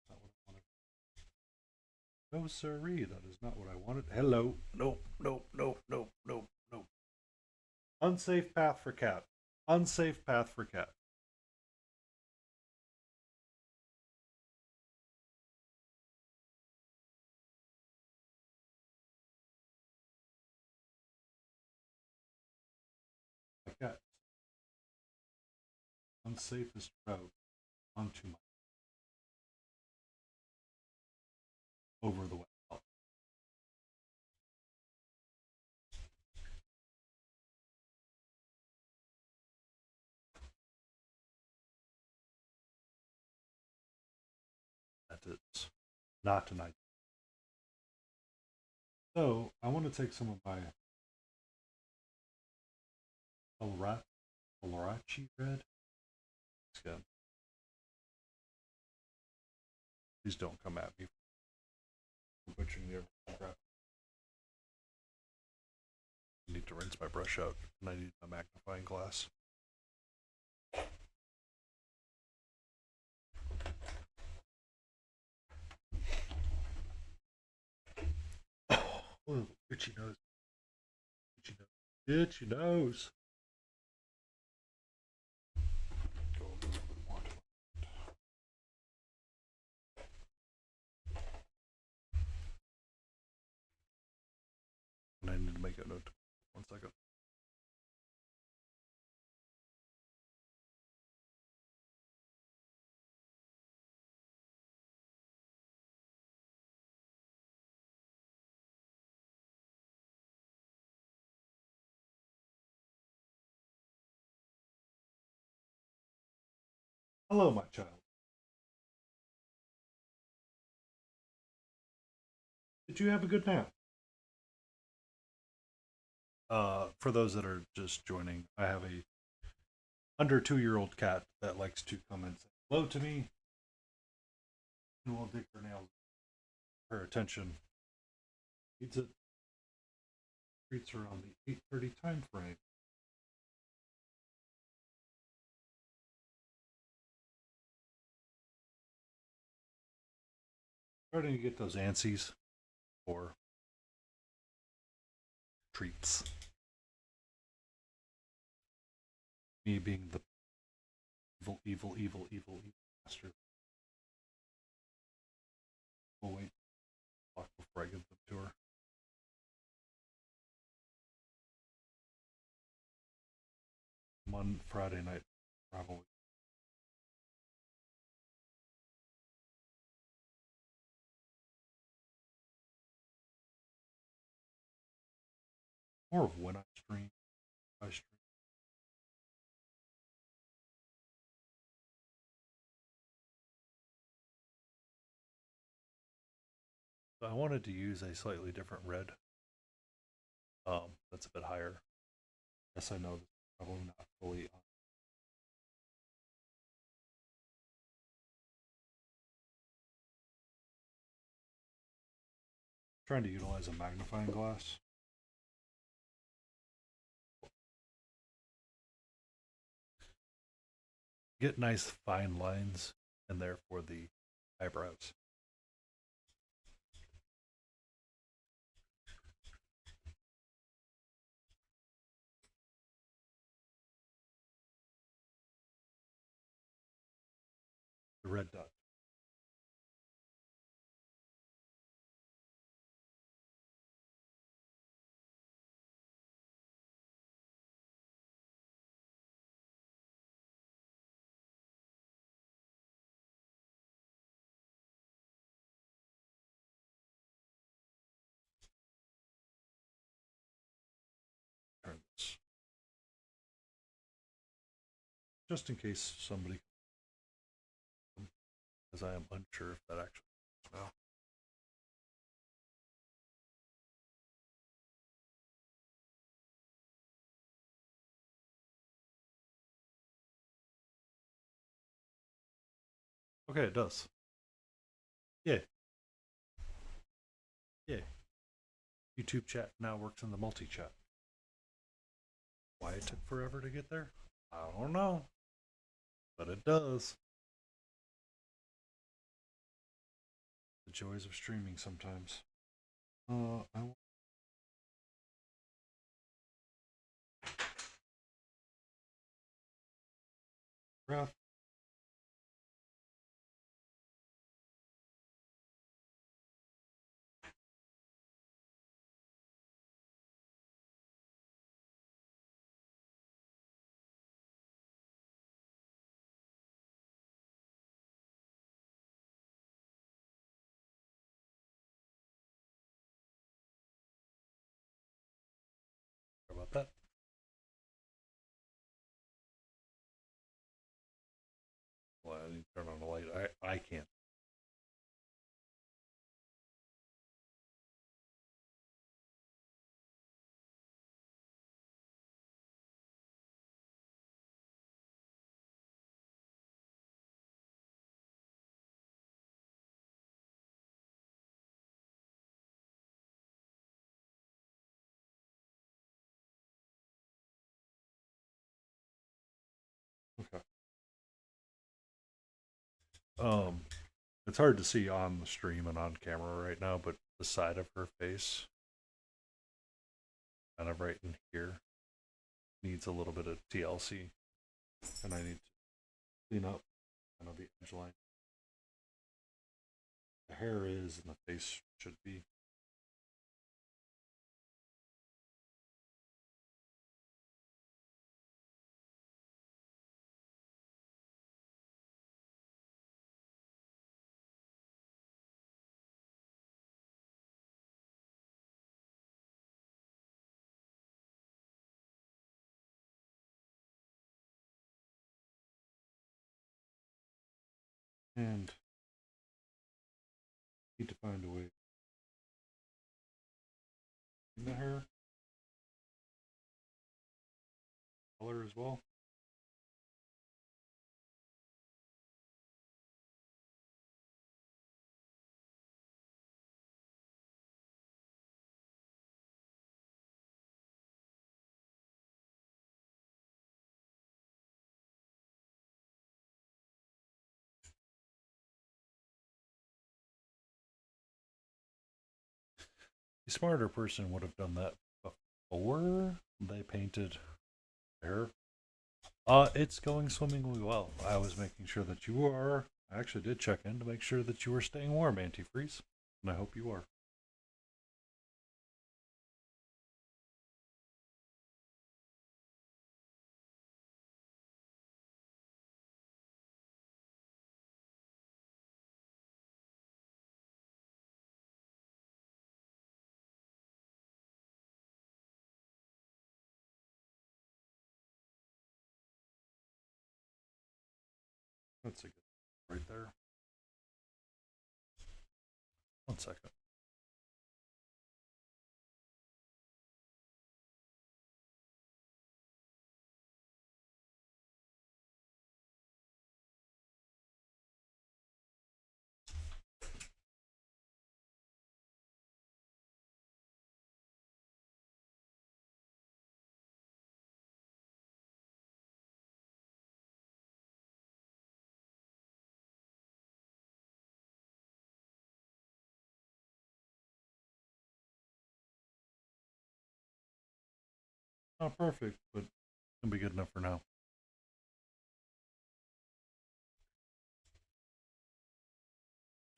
Not what I wanted. No, sirree, that is not what I wanted. Hello. Nope, nope, nope, nope, nope, nope. Unsafe path for cat. Unsafe path for cat. My cat. Unsafest route onto my over the wet. That is not tonight. So I want to take some of my Olarachi red skin. Please don't come at me for butchering the crap. I need to rinse my brush out, and I need a magnifying glass. Oh, itchy nose. Itchy nose. Itchy nose. Go a little bit more to it. And I need to make a note. 1 second. Hello, my child. Did you have a good nap? For those that are just joining, I have a under 2-year-old cat that likes to come and say hello to me and will dig her nails. Her attention. Needs it. Treats her on the 8:30 time frame. Starting to get those ansies for treats. Me being the evil master. We'll wait before I give them to her. On Friday night, probably. More of when I stream. So I wanted to use a slightly different red. That's a bit higher. Yes, I know this is probably not fully on. Trying to utilize a magnifying glass. Get nice fine lines in there for the eyebrows. The red dot. Turn this. Just in case somebody, because I am unsure if that actually well. Okay, it does. Yeah. Yeah. YouTube chat now works in the multi-chat. Why it took forever to get there? I don't know. But it does. The joys of streaming sometimes. I will. Breath. How about that? Well, I need to turn on the light. I can't. Okay. Um, it's hard to see on the stream and on camera right now, but the side of her face kind of right in here. Needs a little bit of TLC, and I need to clean up kind of the edge line. The hair is, and the face should be. And need to find a way in the hair color as well. A smarter person would have done that before they painted hair. It's going swimmingly well. I was making sure that you are. I actually did check in to make sure that you were staying warm, antifreeze, and I hope you are. That's a good right there. 1 second. Not perfect, but it'll be good enough for now.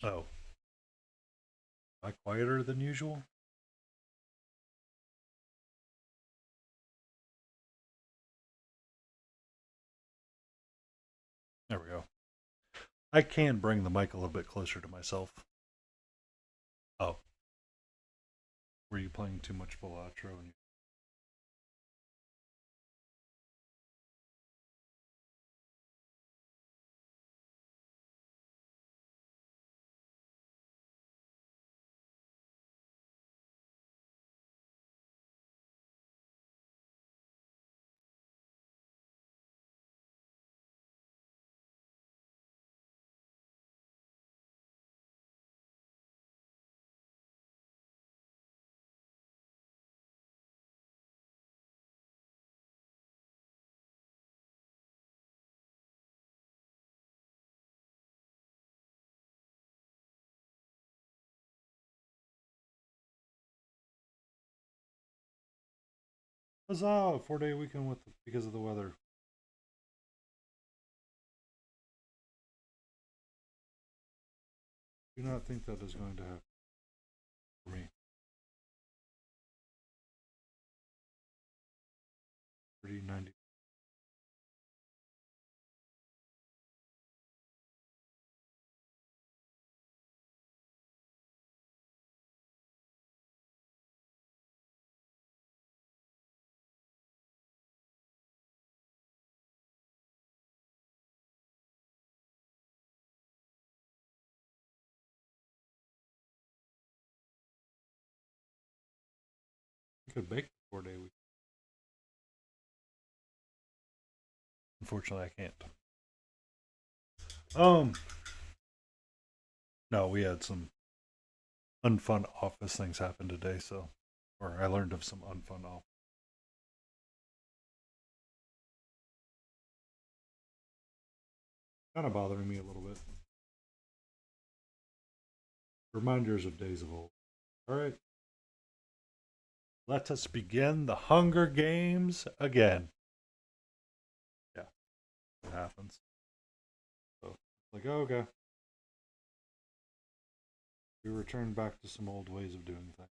Oh, am I quieter than usual? There we go. I can bring the mic a little bit closer to myself. Oh, were you playing too much Balatro? And huzzah! 4-day weekend with because of the weather. Do not think that is going to happen for me. 30, 90. I could make the 4-day week. Unfortunately, I can't. Um, no, we had some unfun office things happen today, so, or I learned of some unfun office. Kind of bothering me a little bit. Reminders of days of old. All right. Let us begin the Hunger Games again. Yeah, it happens. So, like, okay. We return back to some old ways of doing things.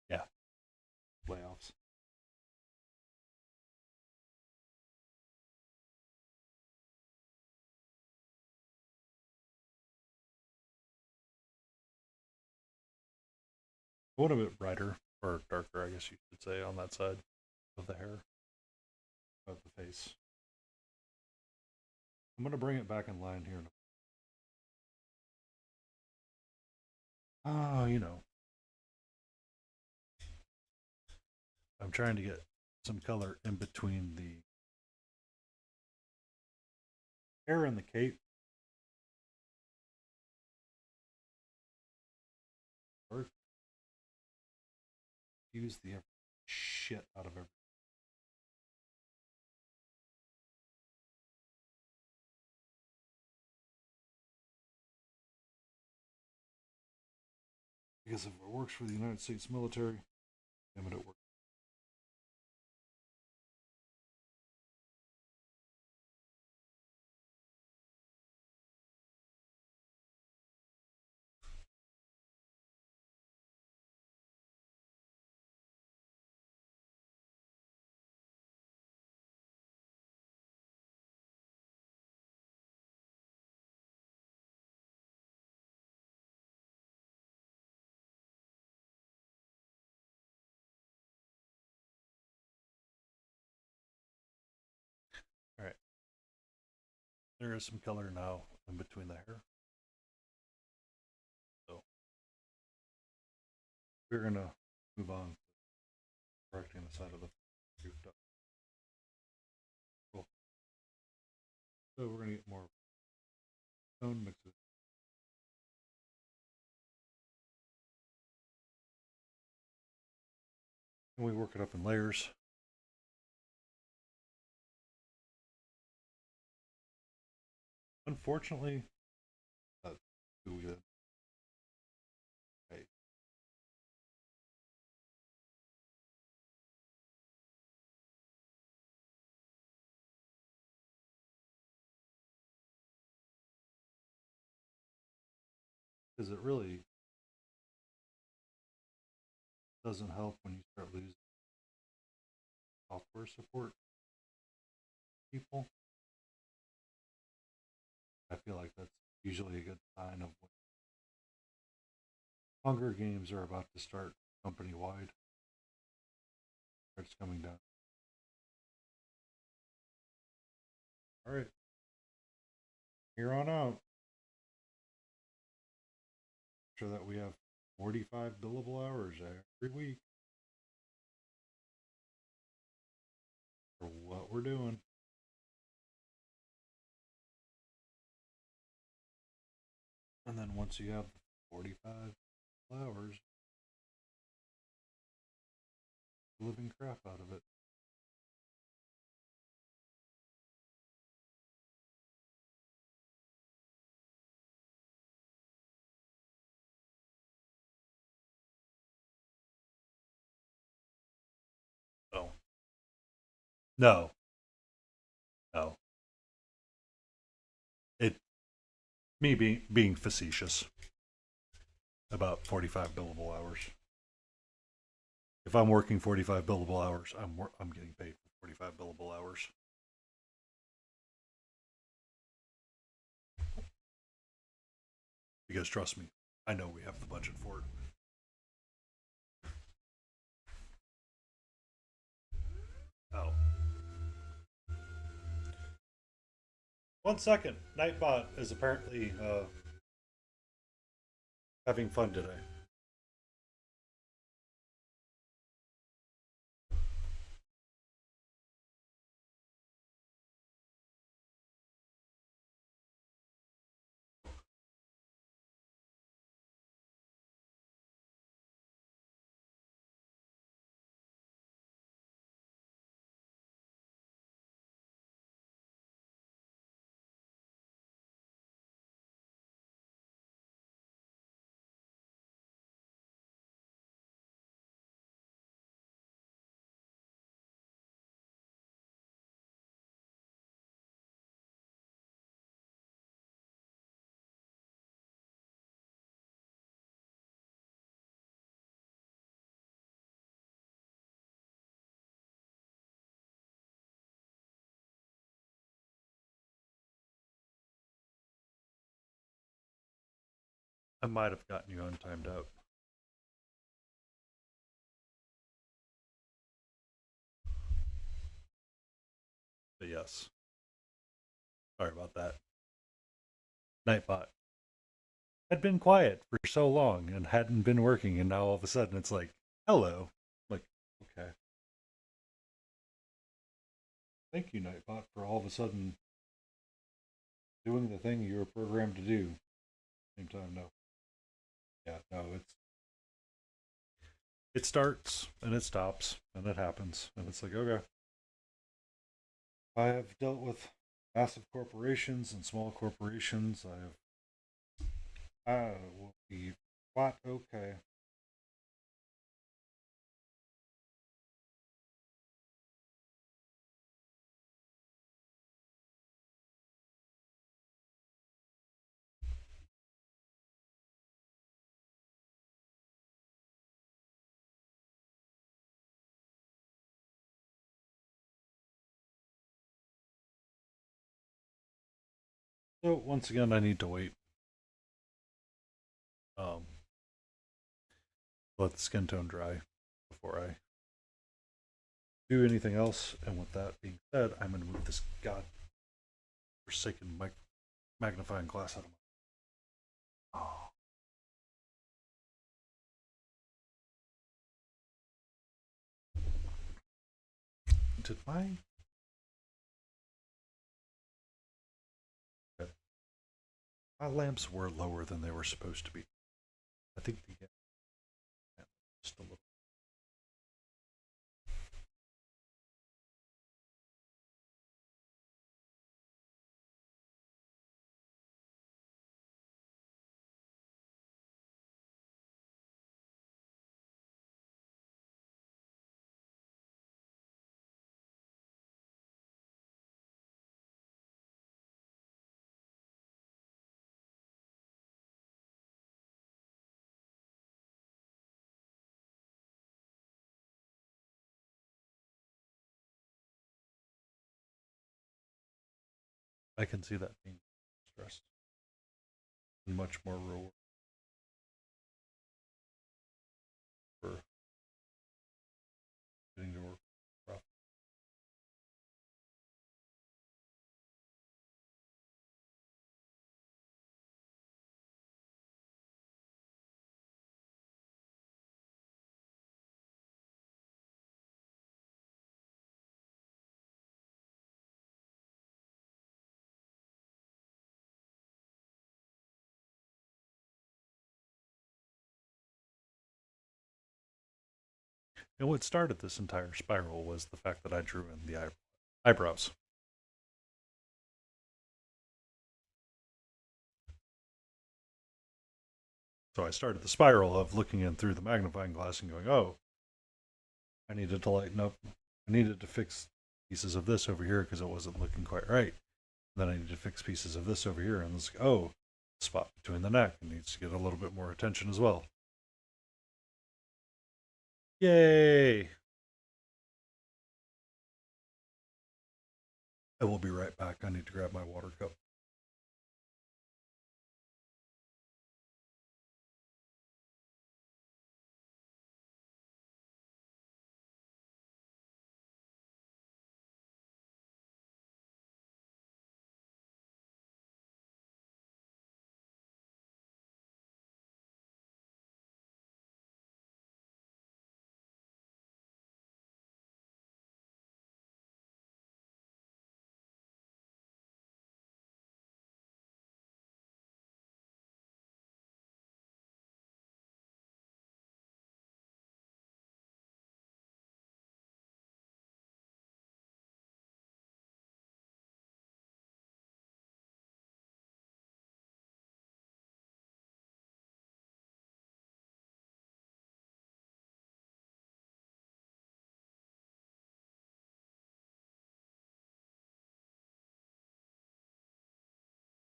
Yeah, playoffs. What a bit brighter, or darker, I guess you should say, on that side of the hair, of the face. I'm going to bring it back in line here. Oh, I'm trying to get some color in between the hair and the cape. Or use the shit out of everything. Because if it works for the United States military, damn it, it works. All right. There is some color now in between the hair. So we're going to move on to correcting the side of the goofed up. Cool. So we're going to get more tone mixes. And we work it up in layers. Unfortunately, that's too good. Right. Because it really doesn't help when you start losing software support people. I feel like that's usually a good sign of when Hunger Games are about to start company wide. It's coming down. All right, here on out. Sure that we have 45 billable hours every week for what we're doing. And then once you have 45 hours, living crap out of it. So, no, no. It me being facetious about 45 billable hours. If I'm working 45 billable hours, I'm getting paid for 45 billable hours. Because trust me, I know we have the budget for it. Oh. 1 second. Nightbot is apparently having fun today. I might have gotten you untimed out. But yes, sorry about that. Nightbot had been quiet for so long and hadn't been working, and now all of a sudden it's like, hello. Like, okay. Thank you, Nightbot, for all of a sudden doing the thing you were programmed to do. Same time, no. Yeah, no, it starts and it stops and it happens. And it's like, okay. I have dealt with massive corporations and small corporations. I will be quite okay. So once again, I need to wait. Um, let the skin tone dry before I do anything else. And with that being said, I'm going to move this god forsaken magnifying glass out of my. Oh, did my lamps were lower than they were supposed to be? I think the just a little. I can see that being stressed and much more reward for getting to work. And what started this entire spiral was the fact that I drew in the eyebrows. So I started the spiral of looking in through the magnifying glass and going, oh, I needed to lighten up. I needed to fix pieces of this over here because it wasn't looking quite right. Then I need to fix pieces of this over here. And it's like, oh, the spot between the neck needs to get a little bit more attention as well. Yay! I will be right back. I need to grab my water cup.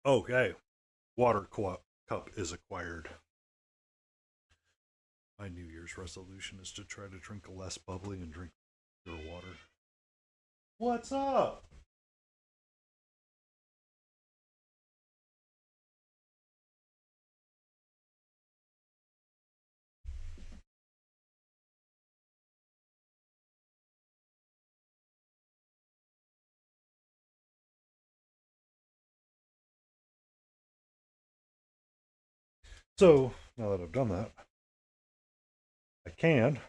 Okay, cup is acquired. My New Year's resolution is to try to drink less bubbly and drink pure water. What's up? So now that I've done that, I can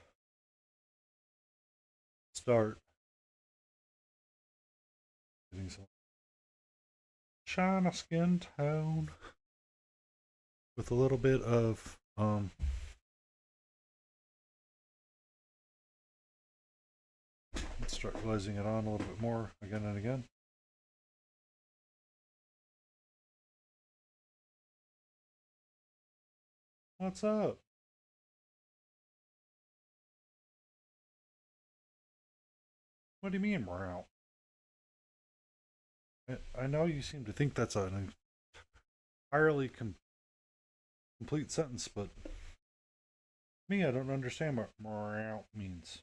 start getting some china skin tone with a little bit of let's start glazing it on a little bit more again and again. What's up? What do you mean we're out? I know you seem to think that's an entirely complete sentence, but me, I don't understand what morale means.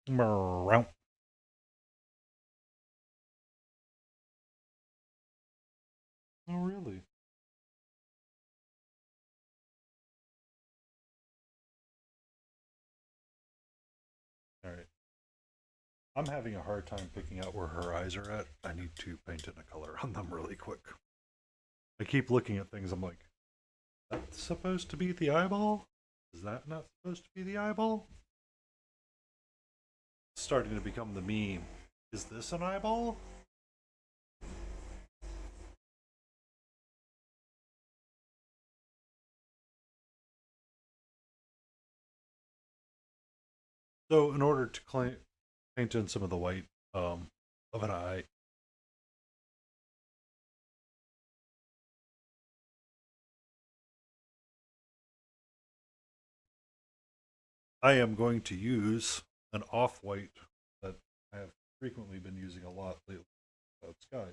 Morale. Oh, really? All right. I'm having a hard time picking out where her eyes are at. I need to paint in a color on them really quick. I keep looking at things. I'm like, that's supposed to be the eyeball? Is that not supposed to be the eyeball? It's starting to become the meme. Is this an eyeball? So, in order to paint in some of the white of an eye, I am going to use an off white that I have frequently been using a lot lately. Sky.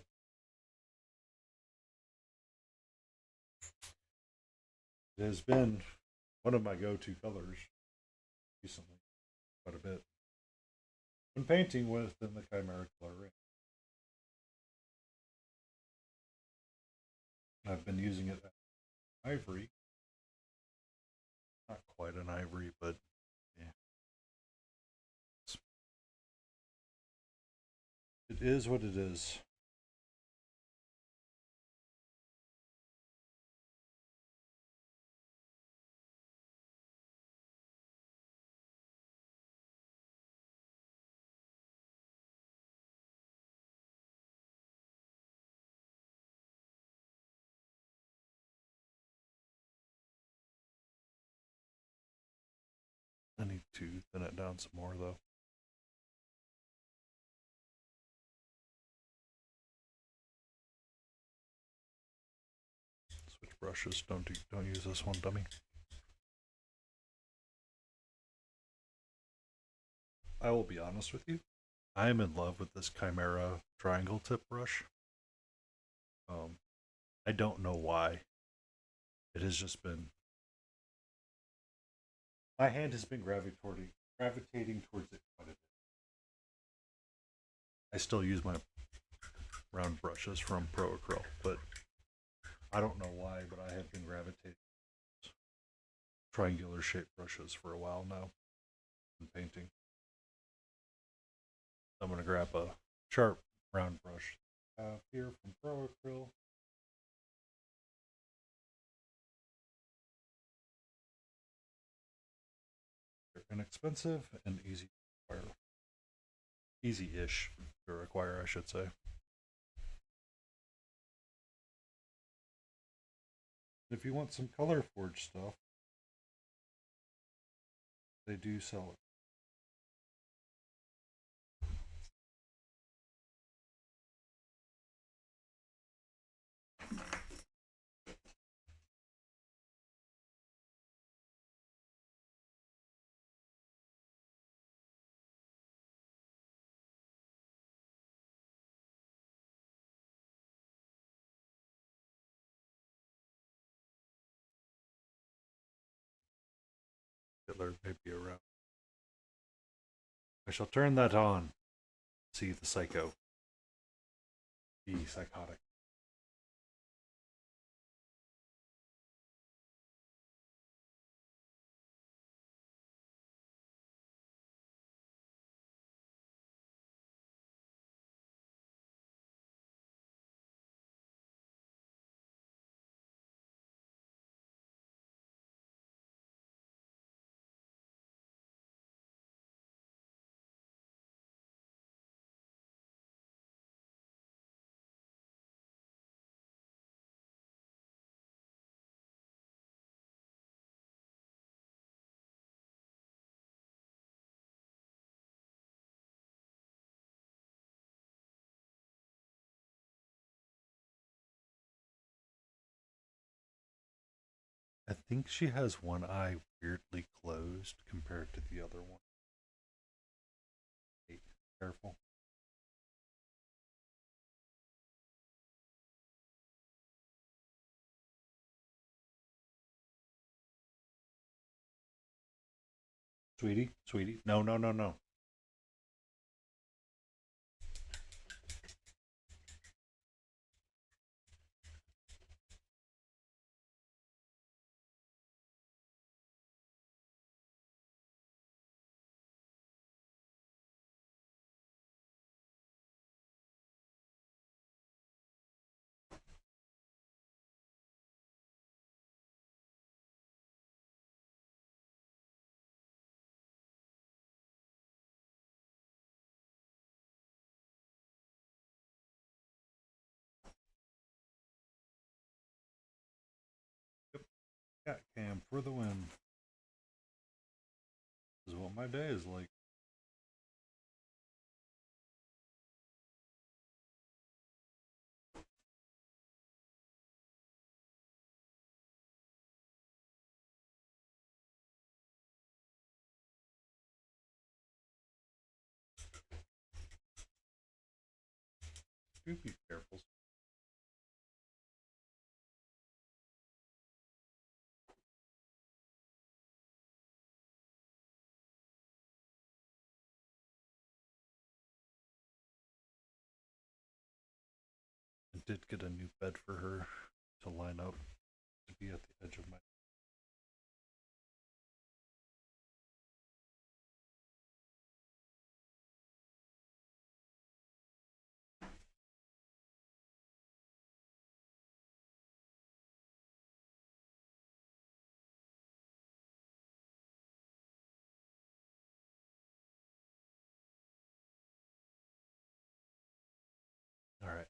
It has been one of my go to colors recently, quite a bit, when painting within the Chimera color range. I've been using it as ivory. Not quite an ivory, but yeah. It is what it is. I need to thin it down some more though. Switch brushes. Don't use this one, dummy. I will be honest with you. I am in love with this Chimera triangle tip brush. Um, I don't know why. It has just been my hand has been gravitating towards it quite a bit. I still use my round brushes from Pro Acryl, but I don't know why, but I have been gravitating triangular shaped brushes for a while now in painting. I'm going to grab a sharp round brush here from Pro Acryl. They're inexpensive and easy to acquire. Easy-ish to acquire, I should say. If you want some color forge stuff, they do sell it. Hitler may be around. I shall turn that on. See the psycho. Be psychotic. think she has one eye weirdly closed compared to the other one. Hey, careful. Sweetie, sweetie. No, no, no, no. Cat cam for the win. This is what my day is like. Do be careful. I did get a new bed for her to line up to be at the edge of my. All right.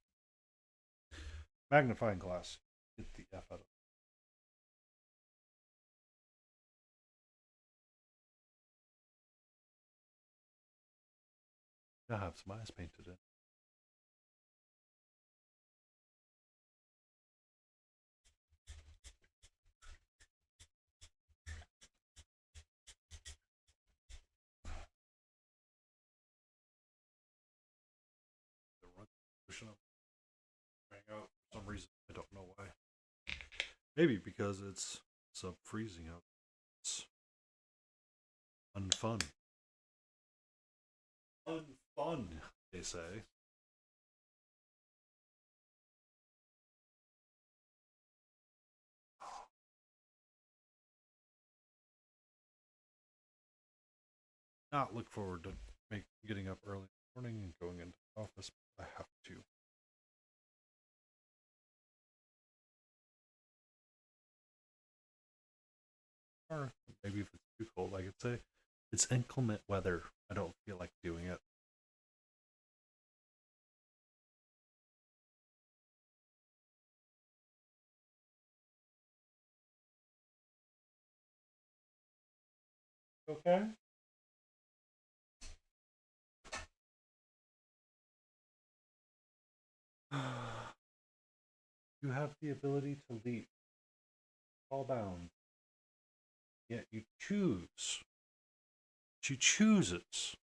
Magnifying glass. Get the F out of it. I have some eyes painted in. The rug cushion up rang out for some reason. I don't know why. Maybe because it's sub freezing out. It's unfun. Unfun, they say. Not look forward to getting up early in the morning and going into the office, but I have to. Or maybe if it's too cold, I could say it's inclement weather. I don't feel like doing it. Okay. You have the ability to leap all bound, yet you choose. She chooses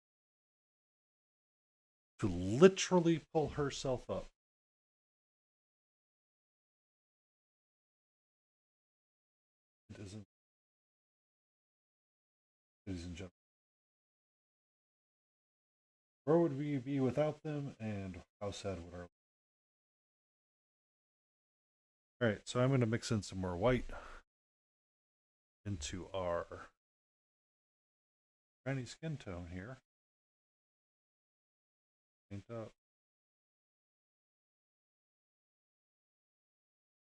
to literally pull herself up. It isn't, ladies and gentlemen. Where would we be without them, and how sad would our. Alright, so I'm going to mix in some more white into our granny skin tone here. Paint up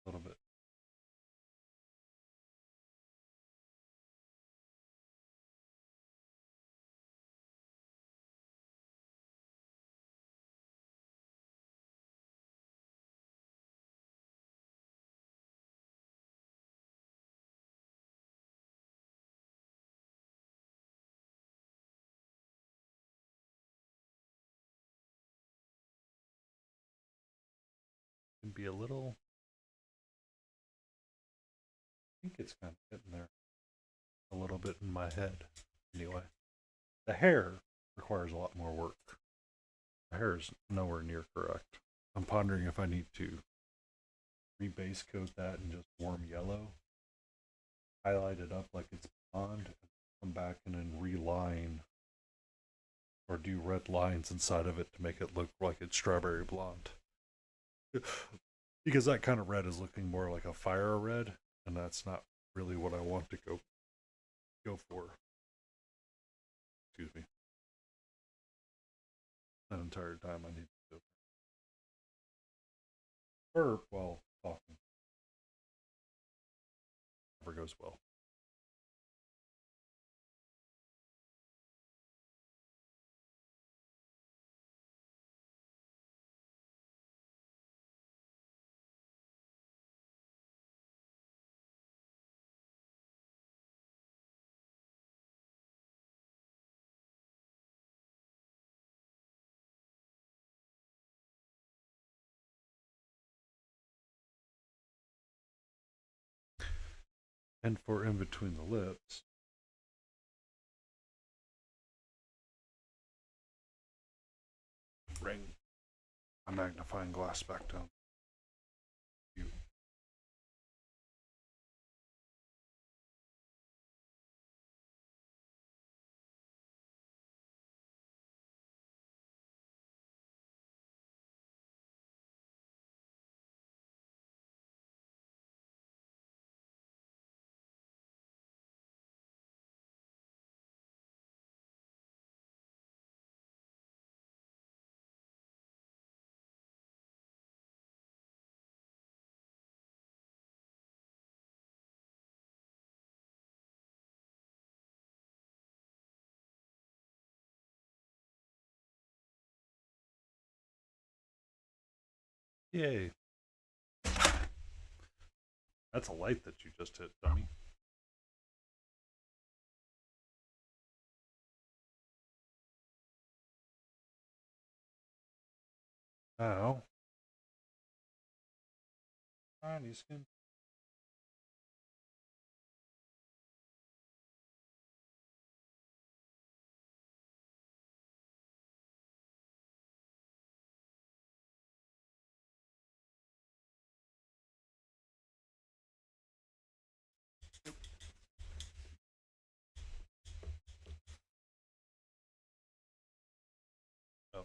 a little bit. Can be a little think it's kind of getting there a little bit in my head. Anyway, the hair requires a lot more work. The hair is nowhere near correct. I'm pondering if I need to rebase coat that in just warm yellow, highlight it up like it's blonde, and come back and then reline or do red lines inside of it to make it look like it's strawberry blonde. Because that kind of red is looking more like a fire red, and that's not really what I want to go for. Excuse me. That entire time I need to burp while talking. Never goes well. And for in between the lips, bring a magnifying glass back down. You. Yay. That's a light that you just hit, dummy. Now, tiny skin. Oh,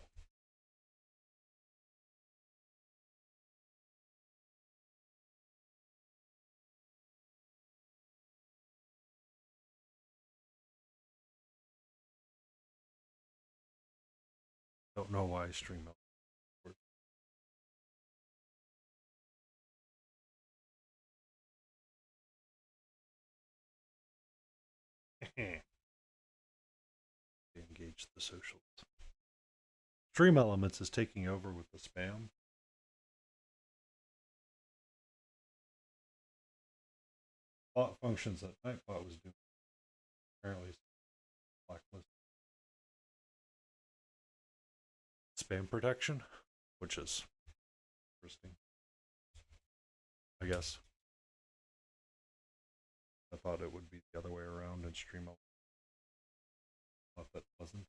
don't know why I stream up. Engage the socials. Stream Elements is taking over with the spam. Bot functions that Nightbot was doing. Apparently, blacklist spam protection, which is interesting. I guess I thought it would be the other way around and stream. Thought that wasn't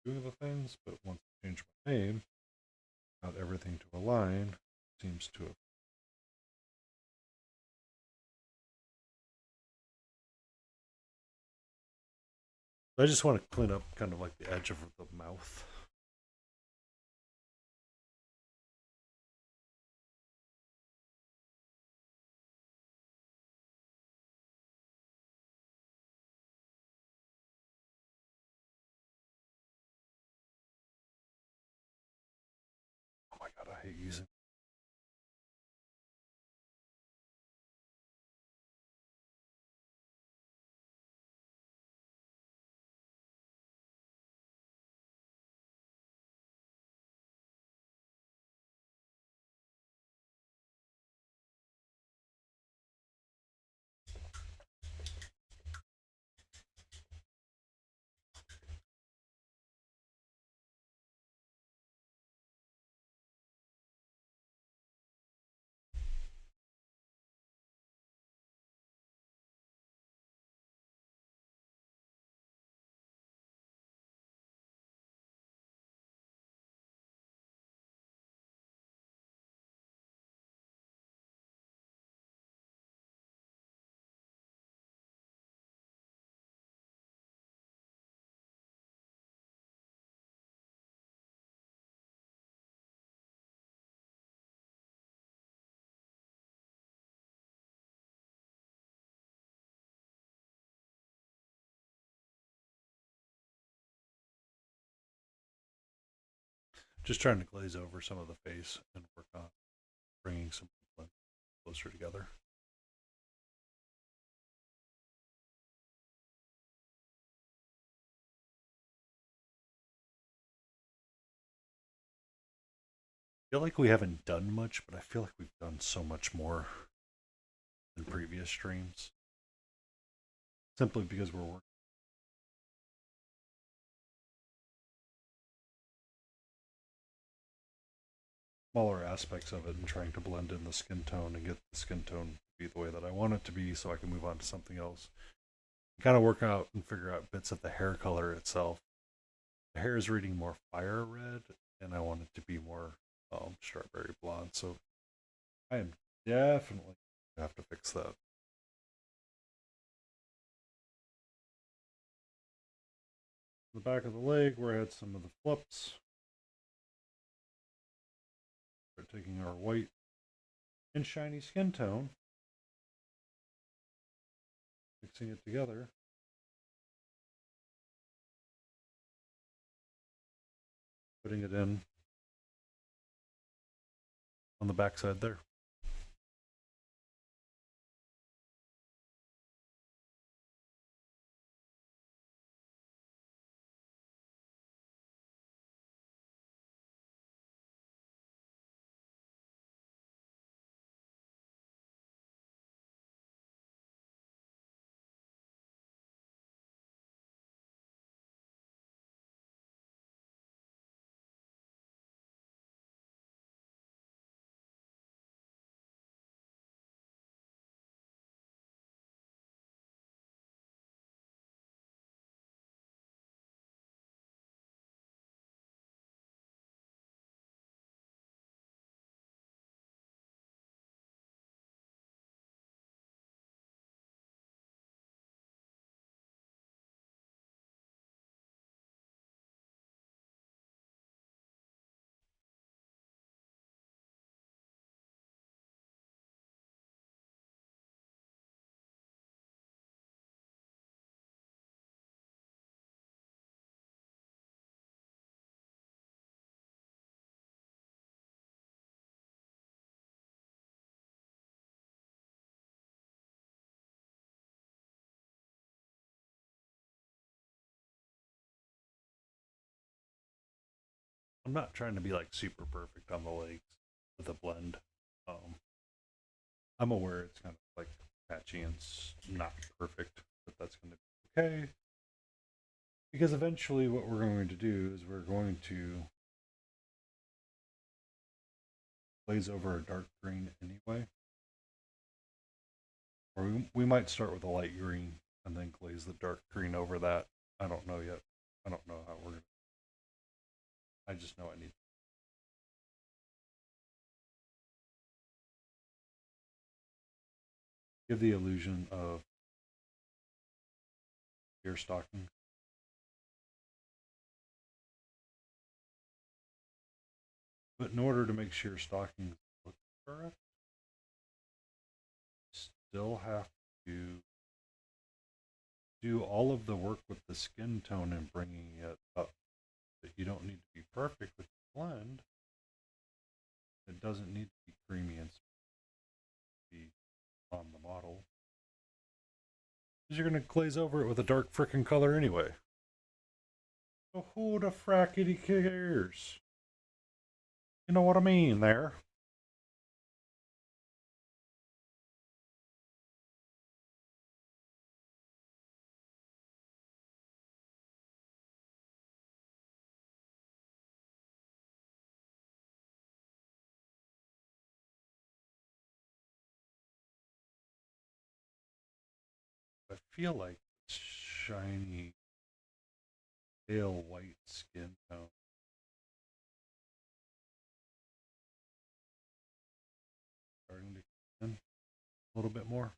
doing the things, but once I changed my name, got everything to align, seems to have. I just want to clean up kind of like the edge of the mouth. Oh my god, I hate using. just trying to glaze over some of the face and work on bringing some closer together. I feel like we haven't done much, but I feel like we've done so much more than previous streams. Simply because we're working smaller aspects of it and trying to blend in the skin tone and get the skin tone to be the way that I want it to be so I can move on to something else. Kind of work out and figure out bits of the hair color itself. The hair is reading more fire red, and I want it to be more strawberry blonde. So I am definitely have to fix that. The back of the leg where I had some of the flips. We're taking our white and shiny skin tone, mixing it together. Putting it in on the backside there. I'm not trying to be like super perfect on the legs with a blend. Um, I'm aware it's kind of like patchy and not perfect, but that's going to be okay. Because eventually, what we're going to do is we're going to glaze over a dark green anyway. Or we might start with a light green and then glaze the dark green over that. I don't know yet. I don't know how we're going to. I just know I need. Give the illusion of ear stocking. But in order to make sure stockings look correct, still have to do all of the work with the skin tone and bringing it up. But you don't need to be perfect with the blend. It doesn't need to be creamy and be on the model. Because you're going to glaze over it with a dark frickin' color anyway. So who the frackety cares? You know what I mean there. I feel like shiny, pale white skin tone starting to come in a little bit more.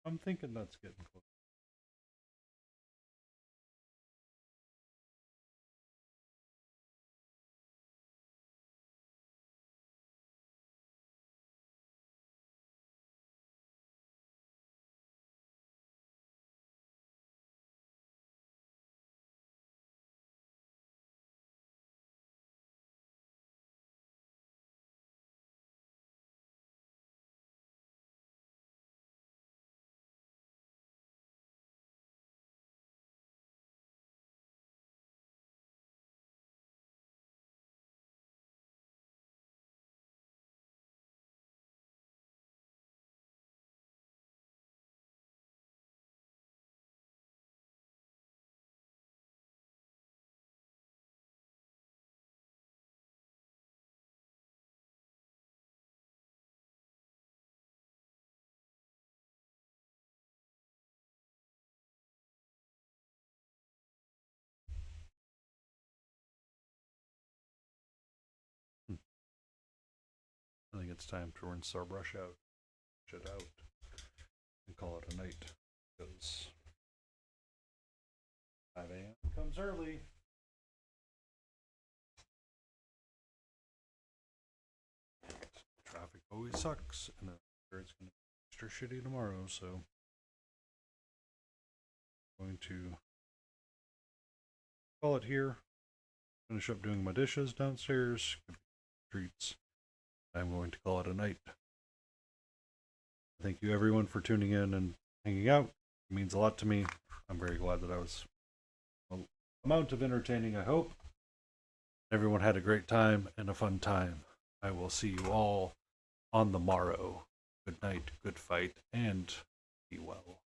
I'm thinking that's getting close. I think it's time to rinse our brush out, shit out, and call it a night. Because 5 a.m. comes early. Traffic always sucks, and I'm sure it's going to be extra shitty tomorrow, so I'm going to call it here. Finish up doing my dishes downstairs, treats. I'm going to call it a night. Thank you everyone for tuning in and hanging out. It means a lot to me. I'm very glad that I was an amount of entertaining, I hope. Everyone had a great time and a fun time. I will see you all on the morrow. Good night, good fight, and be well.